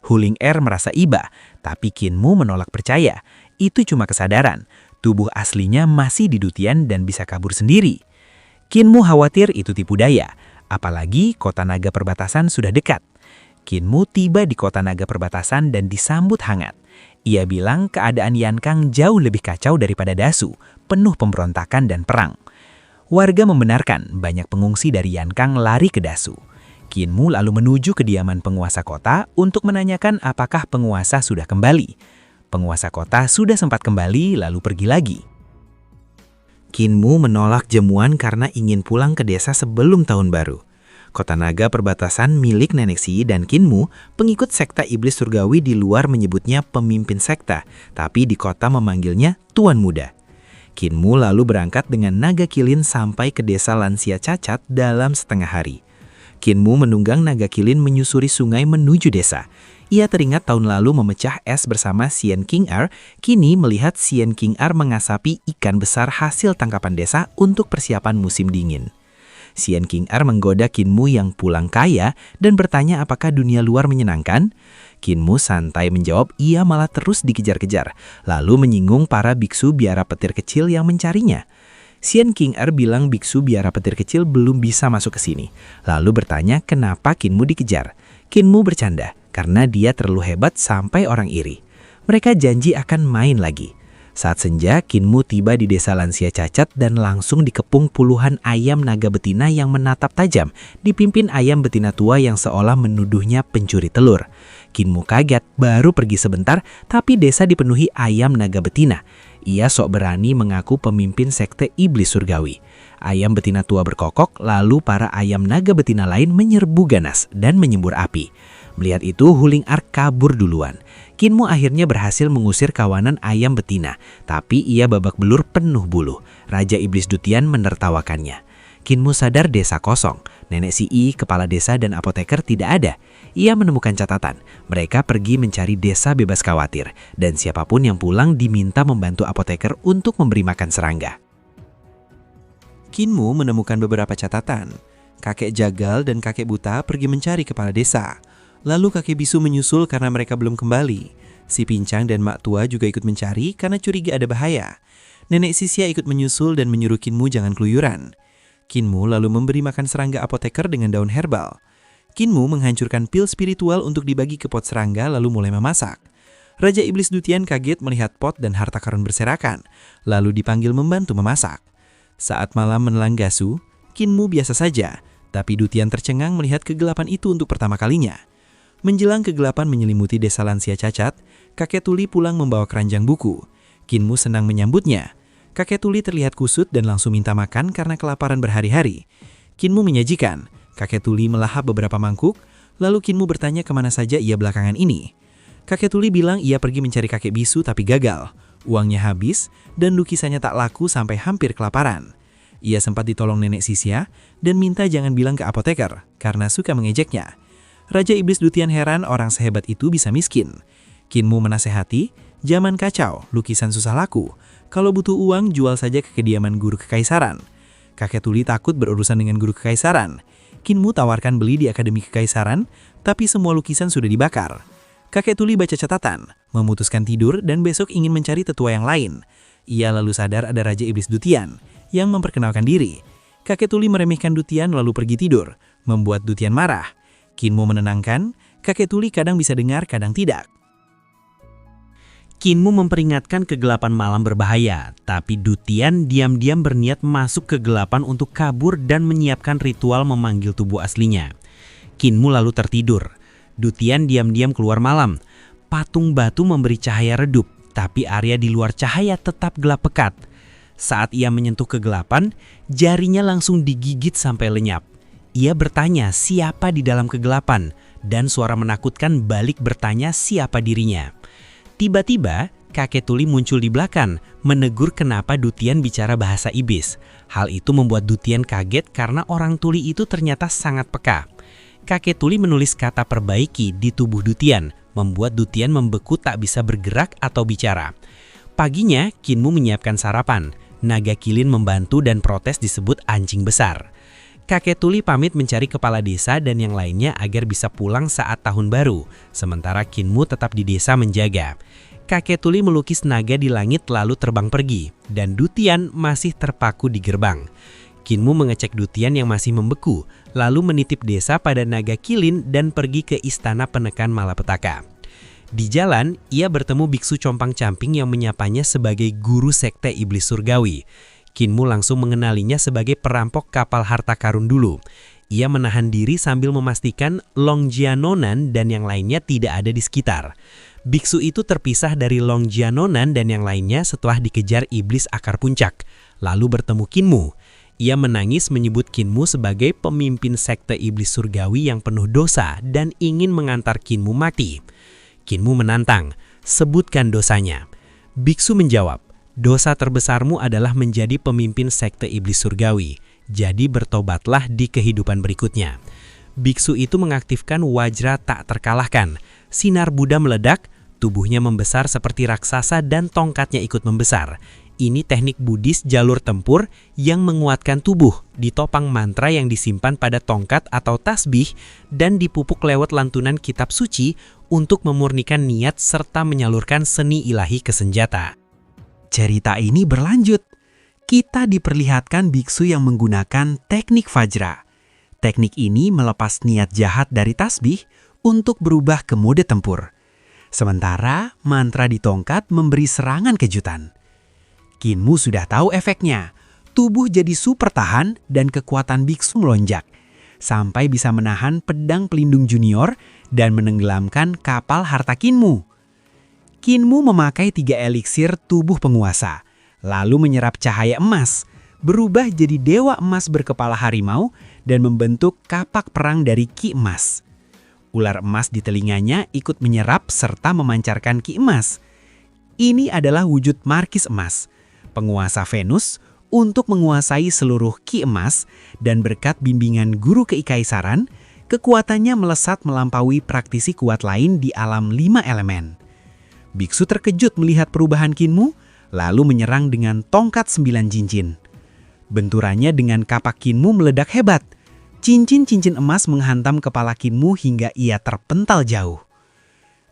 Huling Er merasa iba, tapi Qinmu menolak percaya. Itu cuma kesadaran. Tubuh aslinya masih di Dutian dan bisa kabur sendiri. Qinmu khawatir itu tipu daya, apalagi kota naga perbatasan sudah dekat. Qinmu tiba di kota naga perbatasan dan disambut hangat. Ia bilang keadaan Yang Kang jauh lebih kacau daripada Dasu, penuh pemberontakan dan perang. Warga membenarkan banyak pengungsi dari Yang Kang lari ke Dasu. Qinmu lalu menuju kediaman penguasa kota untuk menanyakan apakah penguasa sudah kembali. Penguasa kota sudah sempat kembali lalu pergi lagi. Qinmu menolak jamuan karena ingin pulang ke desa sebelum tahun baru. Kota naga perbatasan milik Nenek Si dan Qinmu, pengikut sekta iblis surgawi di luar menyebutnya pemimpin sekta, tapi di kota memanggilnya Tuan Muda. Qinmu lalu berangkat dengan naga kilin sampai ke desa lansia cacat dalam setengah hari. Qinmu menunggang naga kilin menyusuri sungai menuju desa. Ia teringat tahun lalu memecah es bersama Xian King Er, kini melihat Xian King Er mengasapi ikan besar hasil tangkapan desa untuk persiapan musim dingin. Xian King Er menggoda Qinmu yang pulang kaya dan bertanya apakah dunia luar menyenangkan. Qinmu santai menjawab ia malah terus dikejar-kejar, lalu menyinggung para biksu biara petir kecil yang mencarinya. Xian King Er bilang biksu biara petir kecil belum bisa masuk ke sini, lalu bertanya kenapa Qinmu dikejar. Qinmu bercanda, karena dia terlalu hebat sampai orang iri. Mereka janji akan main lagi. Saat senja, Qinmu tiba di desa lansia cacat dan langsung dikepung puluhan ayam naga betina yang menatap tajam, dipimpin ayam betina tua yang seolah menuduhnya pencuri telur. Qinmu kaget, baru pergi sebentar, tapi desa dipenuhi ayam naga betina. Ia sok berani mengaku pemimpin sekte iblis surgawi. Ayam betina tua berkokok, lalu para ayam naga betina lain menyerbu ganas dan menyembur api. Melihat itu, Huling Er kabur duluan. Qinmu akhirnya berhasil mengusir kawanan ayam betina, tapi ia babak belur penuh bulu. Raja Iblis Dutian menertawakannya. Qinmu sadar desa kosong. Nenek Si, kepala desa dan apoteker tidak ada. Ia menemukan catatan. Mereka pergi mencari desa bebas khawatir, dan siapapun yang pulang diminta membantu apoteker untuk memberi makan serangga. Qinmu menemukan beberapa catatan. Kakek jagal dan kakek buta pergi mencari kepala desa. Lalu kakek bisu menyusul karena mereka belum kembali. Si pincang dan mak tua juga ikut mencari karena curiga ada bahaya. Nenek Sisia ikut menyusul dan menyuruh Qinmu jangan keluyuran. Qinmu lalu memberi makan serangga apoteker dengan daun herbal. Qinmu menghancurkan pil spiritual untuk dibagi ke pot serangga lalu mulai memasak. Raja Iblis Dutian kaget melihat pot dan harta karun berserakan, lalu dipanggil membantu memasak. Saat malam menelan gasu, Qinmu biasa saja, tapi Dutian tercengang melihat kegelapan itu untuk pertama kalinya. Menjelang kegelapan menyelimuti desa lansia cacat, kakek tuli pulang membawa keranjang buku. Qinmu senang menyambutnya. Kakek tuli terlihat kusut dan langsung minta makan karena kelaparan berhari-hari. Kinmu menyajikan. Kakek tuli melahap beberapa mangkuk, lalu Kinmu bertanya kemana saja ia belakangan ini. Kakek tuli bilang ia pergi mencari kakek bisu tapi gagal. Uangnya habis dan lukisannya tak laku sampai hampir kelaparan. Ia sempat ditolong nenek Sisya dan minta jangan bilang ke apoteker karena suka mengejeknya. Raja Iblis Dutian heran orang sehebat itu bisa miskin. Kinmu menasehati, zaman kacau, lukisan susah laku. Kalau butuh uang, jual saja ke kediaman guru kekaisaran. Kakek tuli takut berurusan dengan guru kekaisaran. Kinmu tawarkan beli di Akademi Kekaisaran, tapi semua lukisan sudah dibakar. Kakek tuli baca catatan, memutuskan tidur dan besok ingin mencari tetua yang lain. Ia lalu sadar ada Raja Iblis Dutian yang memperkenalkan diri. Kakek tuli meremehkan Dutian lalu pergi tidur, membuat Dutian marah. Kinmu menenangkan, kakek tuli kadang bisa dengar, kadang tidak. Kinmu memperingatkan kegelapan malam berbahaya, tapi Dutian diam-diam berniat masuk kegelapan untuk kabur dan menyiapkan ritual memanggil tubuh aslinya. Kinmu lalu tertidur. Dutian diam-diam keluar malam. Patung batu memberi cahaya redup, tapi area di luar cahaya tetap gelap pekat. Saat ia menyentuh kegelapan, jarinya langsung digigit sampai lenyap. Ia bertanya siapa di dalam kegelapan, dan suara menakutkan balik bertanya siapa dirinya. Tiba-tiba, kakek tuli muncul di belakang, menegur kenapa Dutian bicara bahasa iblis. Hal itu membuat Dutian kaget karena orang tuli itu ternyata sangat peka. Kakek tuli menulis kata perbaiki di tubuh Dutian, membuat Dutian membeku tak bisa bergerak atau bicara. Paginya, Kinmu menyiapkan sarapan. Naga Kilin membantu dan protes disebut anjing besar. Kakek tuli pamit mencari kepala desa dan yang lainnya agar bisa pulang saat tahun baru, sementara Kinmu tetap di desa menjaga. Kakek tuli melukis naga di langit lalu terbang pergi, dan Dutian masih terpaku di gerbang. Kinmu mengecek Dutian yang masih membeku, lalu menitip desa pada Naga Kilin dan pergi ke istana penekan malapetaka. Di jalan, ia bertemu biksu compang-camping yang menyapanya sebagai guru sekte iblis surgawi. Kinmu langsung mengenalinya sebagai perampok kapal harta karun dulu. Ia menahan diri sambil memastikan Longjianonan dan yang lainnya tidak ada di sekitar. Biksu itu terpisah dari Longjianonan dan yang lainnya setelah dikejar iblis akar puncak, lalu bertemu Kinmu. Ia menangis menyebut Kinmu sebagai pemimpin sekte iblis surgawi yang penuh dosa dan ingin mengantar Kinmu mati. Kinmu menantang, sebutkan dosanya. Biksu menjawab, dosa terbesarmu adalah menjadi pemimpin sekte iblis surgawi, jadi bertobatlah di kehidupan berikutnya. Biksu itu mengaktifkan wajra tak terkalahkan. Sinar Buddha meledak, tubuhnya membesar seperti raksasa dan tongkatnya ikut membesar. Ini teknik Buddhis jalur tempur yang menguatkan tubuh, ditopang mantra yang disimpan pada tongkat atau tasbih dan dipupuk lewat lantunan kitab suci untuk memurnikan niat serta menyalurkan seni ilahi ke senjata. Cerita ini berlanjut. Kita diperlihatkan biksu yang menggunakan teknik Vajra. Teknik ini melepas niat jahat dari tasbih untuk berubah ke mode tempur. Sementara mantra di tongkat memberi serangan kejutan. Kinmu sudah tahu efeknya. Tubuh jadi super tahan dan kekuatan biksu melonjak. Sampai bisa menahan pedang pelindung junior dan menenggelamkan kapal harta Kinmu. Kinmu memakai 3 eliksir tubuh penguasa, lalu menyerap cahaya emas, berubah jadi dewa emas berkepala harimau dan membentuk kapak perang dari ki emas. Ular emas di telinganya ikut menyerap serta memancarkan ki emas. Ini adalah wujud markis emas, penguasa Venus untuk menguasai seluruh ki emas dan berkat bimbingan guru keikaisaran, kekuatannya melesat melampaui praktisi kuat lain di alam 5 elemen. Biksu terkejut melihat perubahan Kinmu, lalu menyerang dengan tongkat 9 cincin. Benturannya dengan kapak Kinmu meledak hebat. Cincin-cincin emas menghantam kepala Kinmu hingga ia terpental jauh.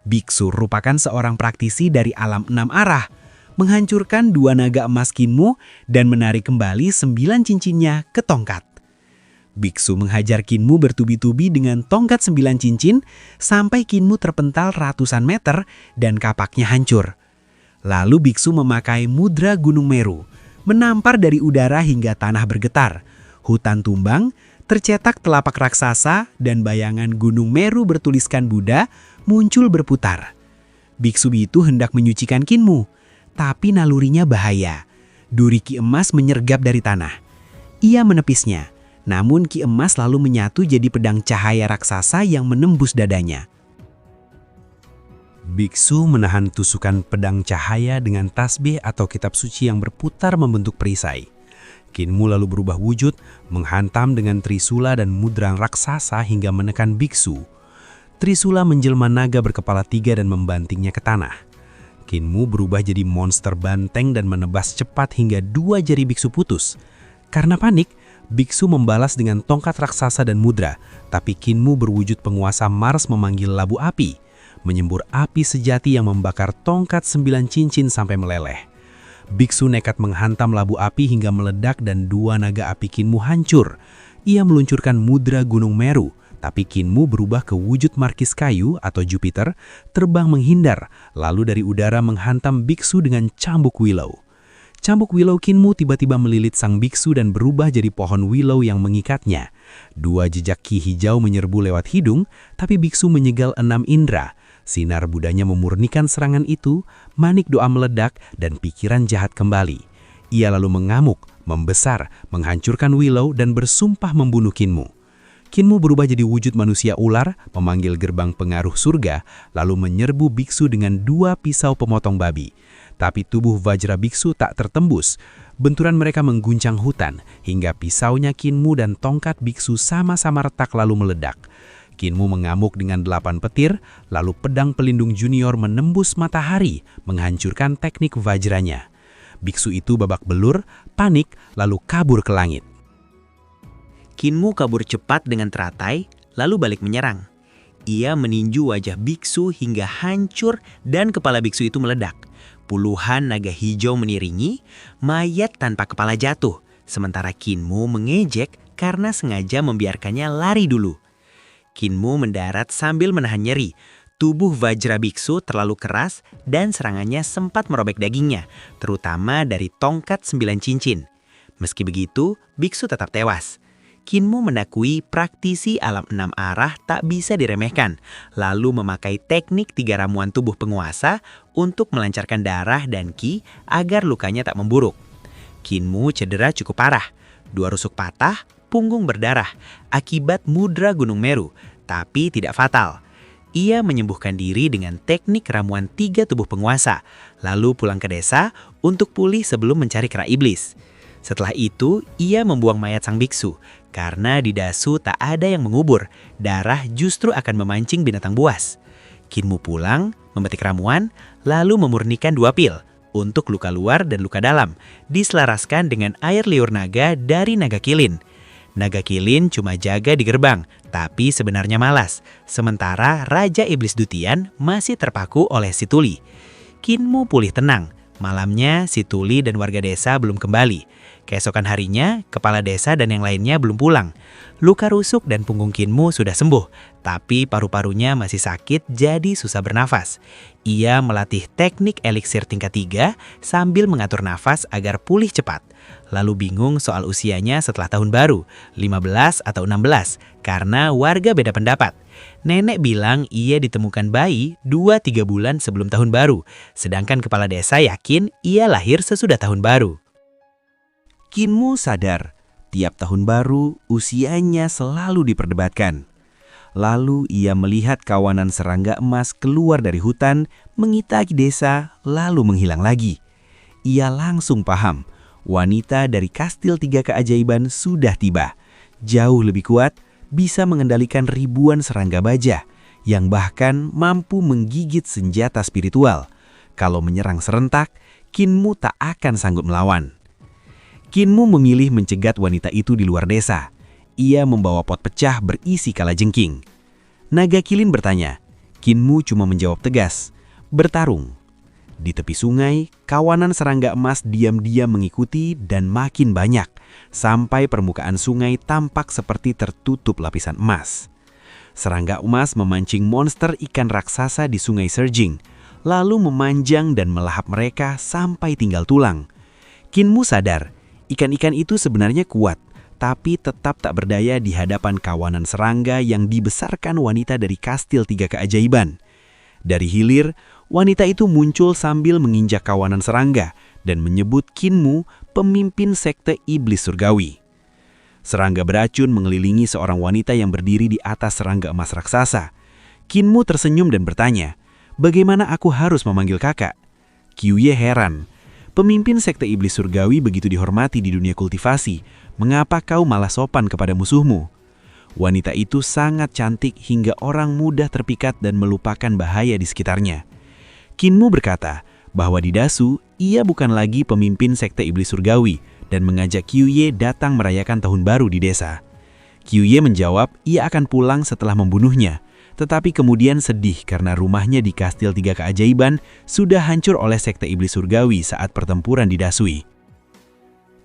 Biksu merupakan seorang praktisi dari alam 6 arah, menghancurkan 2 naga emas Kinmu dan menarik kembali 9 cincinnya ke tongkat. Biksu menghajar Kinmu bertubi-tubi dengan tongkat 9 cincin sampai Kinmu terpental ratusan meter dan kapaknya hancur. Lalu biksu memakai mudra Gunung Meru, menampar dari udara hingga tanah bergetar. Hutan tumbang, tercetak telapak raksasa dan bayangan Gunung Meru bertuliskan Buddha muncul berputar. Biksu itu hendak menyucikan Kinmu, tapi nalurinya bahaya. Duri Ki Emas menyergap dari tanah. Ia menepisnya, namun Ki Emas lalu menyatu jadi pedang cahaya raksasa yang menembus dadanya. Biksu menahan tusukan pedang cahaya dengan tasbih atau kitab suci yang berputar membentuk perisai. Kinmu lalu berubah wujud, menghantam dengan trisula dan mudrang raksasa hingga menekan biksu. Trisula menjelma naga berkepala 3 dan membantingnya ke tanah. Kinmu berubah jadi monster banteng dan menebas cepat hingga 2 jari biksu putus. Karena panik, biksu membalas dengan tongkat raksasa dan mudra, tapi Kinmu berwujud penguasa Mars memanggil labu api, menyembur api sejati yang membakar tongkat 9 cincin sampai meleleh. Biksu nekat menghantam labu api hingga meledak dan 2 naga api Kinmu hancur. Ia meluncurkan mudra Gunung Meru, tapi Kinmu berubah ke wujud markis kayu atau Jupiter, terbang menghindar, lalu dari udara menghantam biksu dengan cambuk willow. Cambuk willow Kinmu tiba-tiba melilit sang biksu dan berubah jadi pohon willow yang mengikatnya. 2 jejak ki hijau menyerbu lewat hidung, tapi biksu menyegal 6 indera. Sinar Budanya memurnikan serangan itu, manik doa meledak, dan pikiran jahat kembali. Ia lalu mengamuk, membesar, menghancurkan Willow dan bersumpah membunuh Kinmu. Kinmu berubah jadi wujud manusia ular, memanggil gerbang pengaruh surga, lalu menyerbu biksu dengan 2 pisau pemotong babi. Tapi tubuh Vajra biksu tak tertembus. Benturan mereka mengguncang hutan, hingga pisaunya Kinmu dan tongkat biksu sama-sama retak lalu meledak. Kinmu mengamuk dengan 8 petir, lalu pedang pelindung junior menembus matahari, menghancurkan teknik Vajranya. Biksu itu babak belur, panik, lalu kabur ke langit. Kinmu kabur cepat dengan teratai, lalu balik menyerang. Ia meninju wajah biksu hingga hancur dan kepala biksu itu meledak. Puluhan naga hijau meniringi, mayat tanpa kepala jatuh, sementara Kinmu mengejek karena sengaja membiarkannya lari dulu. Kinmu mendarat sambil menahan nyeri. Tubuh Vajra biksu terlalu keras dan serangannya sempat merobek dagingnya, terutama dari tongkat 9 cincin. Meski begitu, biksu tetap tewas. Kinmu mendakui praktisi alam 6 arah tak bisa diremehkan, lalu memakai teknik 3 ramuan tubuh penguasa untuk melancarkan darah dan ki agar lukanya tak memburuk. Kinmu cedera cukup parah, 2 rusuk patah, punggung berdarah, akibat mudra Gunung Meru, tapi tidak fatal. Ia menyembuhkan diri dengan teknik ramuan 3 tubuh penguasa, lalu pulang ke desa untuk pulih sebelum mencari kera iblis. Setelah itu, ia membuang mayat sang biksu, karena di dasu tak ada yang mengubur, darah justru akan memancing binatang buas. Kinmu pulang, memetik ramuan, lalu memurnikan 2 pil, untuk luka luar dan luka dalam, diselaraskan dengan air liur naga dari naga kilin. Naga kilin cuma jaga di gerbang, tapi sebenarnya malas. Sementara Raja Iblis Dutian masih terpaku oleh si Tuli. Kinmu pulih tenang. Malamnya si Tuli dan warga desa belum kembali. Keesokan harinya, kepala desa dan yang lainnya belum pulang. Luka rusuk dan punggung Kinmu sudah sembuh, tapi paru-parunya masih sakit jadi susah bernafas. Ia melatih teknik eliksir tingkat 3 sambil mengatur nafas agar pulih cepat. Lalu bingung soal usianya setelah tahun baru, 15 atau 16, karena warga beda pendapat. Nenek bilang ia ditemukan bayi 2-3 bulan sebelum tahun baru, sedangkan kepala desa yakin ia lahir sesudah tahun baru. Kinmu sadar, tiap tahun baru usianya selalu diperdebatkan. Lalu ia melihat kawanan serangga emas keluar dari hutan, mengitari desa, lalu menghilang lagi. Ia langsung paham, wanita dari kastil 3 keajaiban sudah tiba. Jauh lebih kuat, bisa mengendalikan ribuan serangga baja, yang bahkan mampu menggigit senjata spiritual. Kalau menyerang serentak, Kinmu tak akan sanggup melawan. Kinmu memilih mencegat wanita itu di luar desa. Ia membawa pot pecah berisi kalajengking. Naga kilin bertanya, Kinmu cuma menjawab tegas, bertarung. Di tepi sungai, kawanan serangga emas diam-diam mengikuti dan makin banyak, sampai permukaan sungai tampak seperti tertutup lapisan emas. Serangga emas memancing monster ikan raksasa di sungai Surging, lalu memanjang dan melahap mereka sampai tinggal tulang. Kinmu sadar, ikan-ikan itu sebenarnya kuat, tapi tetap tak berdaya di hadapan kawanan serangga yang dibesarkan wanita dari kastil 3 keajaiban. Dari hilir, wanita itu muncul sambil menginjak kawanan serangga dan menyebut Kinmu pemimpin sekte iblis surgawi. Serangga beracun mengelilingi seorang wanita yang berdiri di atas serangga emas raksasa. Kinmu tersenyum dan bertanya, "Bagaimana aku harus memanggil kakak?" Kyuye heran. Pemimpin sekte iblis surgawi begitu dihormati di dunia kultivasi. Mengapa kau malah sopan kepada musuhmu? Wanita itu sangat cantik hingga orang mudah terpikat dan melupakan bahaya di sekitarnya. Kinmu berkata bahwa di Dasu, ia bukan lagi pemimpin sekte iblis surgawi dan mengajak Kyuye datang merayakan tahun baru di desa. Kyuye menjawab ia akan pulang setelah membunuhnya, tetapi kemudian sedih karena rumahnya di Kastil Tiga Keajaiban sudah hancur oleh sekte iblis surgawi saat pertempuran di Dasui.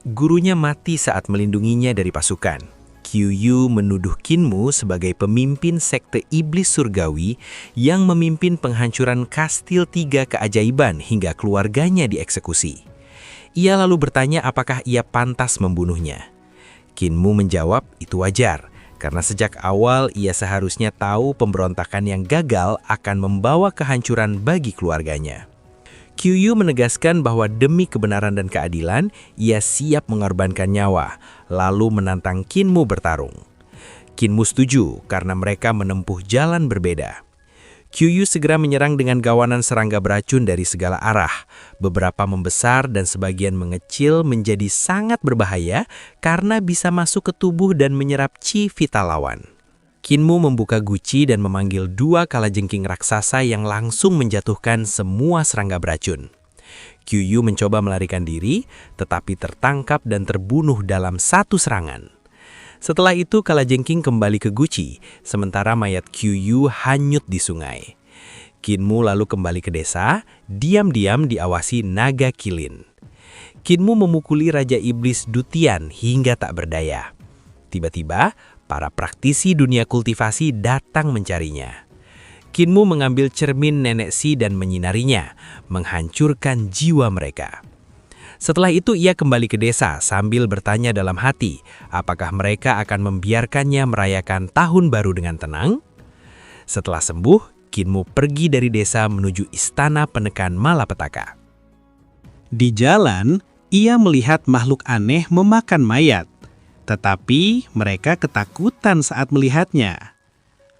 Gurunya mati saat melindunginya dari pasukan. Kyuyu menuduh Kinmu sebagai pemimpin sekte iblis surgawi yang memimpin penghancuran Kastil Tiga Keajaiban hingga keluarganya dieksekusi. Ia lalu bertanya apakah ia pantas membunuhnya. Kinmu menjawab itu wajar, karena sejak awal ia seharusnya tahu pemberontakan yang gagal akan membawa kehancuran bagi keluarganya. Kyuyu menegaskan bahwa demi kebenaran dan keadilan, ia siap mengorbankan nyawa, lalu menantang Kinmu bertarung. Kinmu setuju karena mereka menempuh jalan berbeda. Kyuyu segera menyerang dengan gawanan serangga beracun dari segala arah. Beberapa membesar dan sebagian mengecil menjadi sangat berbahaya karena bisa masuk ke tubuh dan menyerap chi vital lawan. Kinmu membuka guci dan memanggil 2 kalajengking raksasa yang langsung menjatuhkan semua serangga beracun. Kyuyu mencoba melarikan diri, tetapi tertangkap dan terbunuh dalam satu serangan. Setelah itu kalajengking kembali ke guci, sementara mayat Kyuyu hanyut di sungai. Kinmu lalu kembali ke desa, diam-diam diawasi naga kilin. Kinmu memukuli Raja Iblis Dutian hingga tak berdaya. Tiba-tiba, para praktisi dunia kultivasi datang mencarinya. Kinmu mengambil cermin nenek Si dan menyinarinya, menghancurkan jiwa mereka. Setelah itu ia kembali ke desa sambil bertanya dalam hati, apakah mereka akan membiarkannya merayakan tahun baru dengan tenang? Setelah sembuh, Kinmu pergi dari desa menuju istana penekan malapetaka. Di jalan, ia melihat makhluk aneh memakan mayat. Tetapi mereka ketakutan saat melihatnya.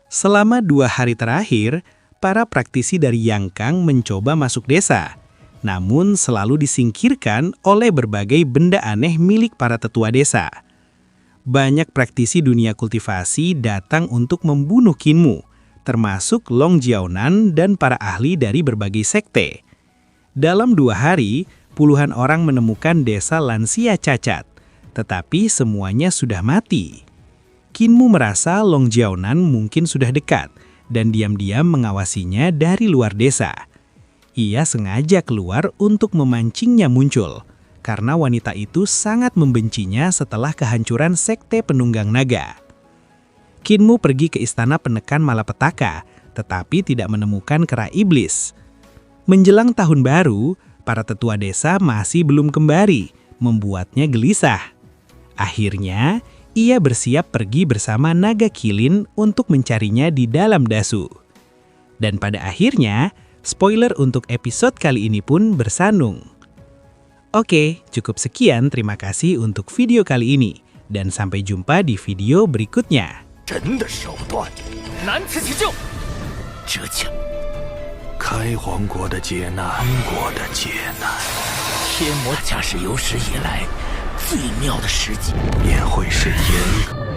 Selama 2 hari terakhir, para praktisi dari Yangkang mencoba masuk desa, namun selalu disingkirkan oleh berbagai benda aneh milik para tetua desa. Banyak praktisi dunia kultivasi datang untuk membunuh Kinmu, termasuk Long Jiaonan dan para ahli dari berbagai sekte. Dalam 2 hari, puluhan orang menemukan desa lansia cacat. Tetapi semuanya sudah mati. Kinmu merasa Long Jiaonan mungkin sudah dekat dan diam-diam mengawasinya dari luar desa. Ia sengaja keluar untuk memancingnya muncul, karena wanita itu sangat membencinya setelah kehancuran sekte penunggang naga. Kinmu pergi ke istana penekan malapetaka, tetapi tidak menemukan kera iblis. Menjelang tahun baru, para tetua desa masih belum kembali, membuatnya gelisah. Akhirnya, ia bersiap pergi bersama naga kilin untuk mencarinya di dalam Dasu. Dan pada akhirnya, spoiler untuk episode kali ini pun bersandung. Oke, cukup sekian, terima kasih untuk video kali ini. Dan sampai jumpa di video berikutnya. 神的手段，难辞其咎。这将开皇国的劫难，安国的劫难，天魔将是有史以来最妙的时机，也会是严。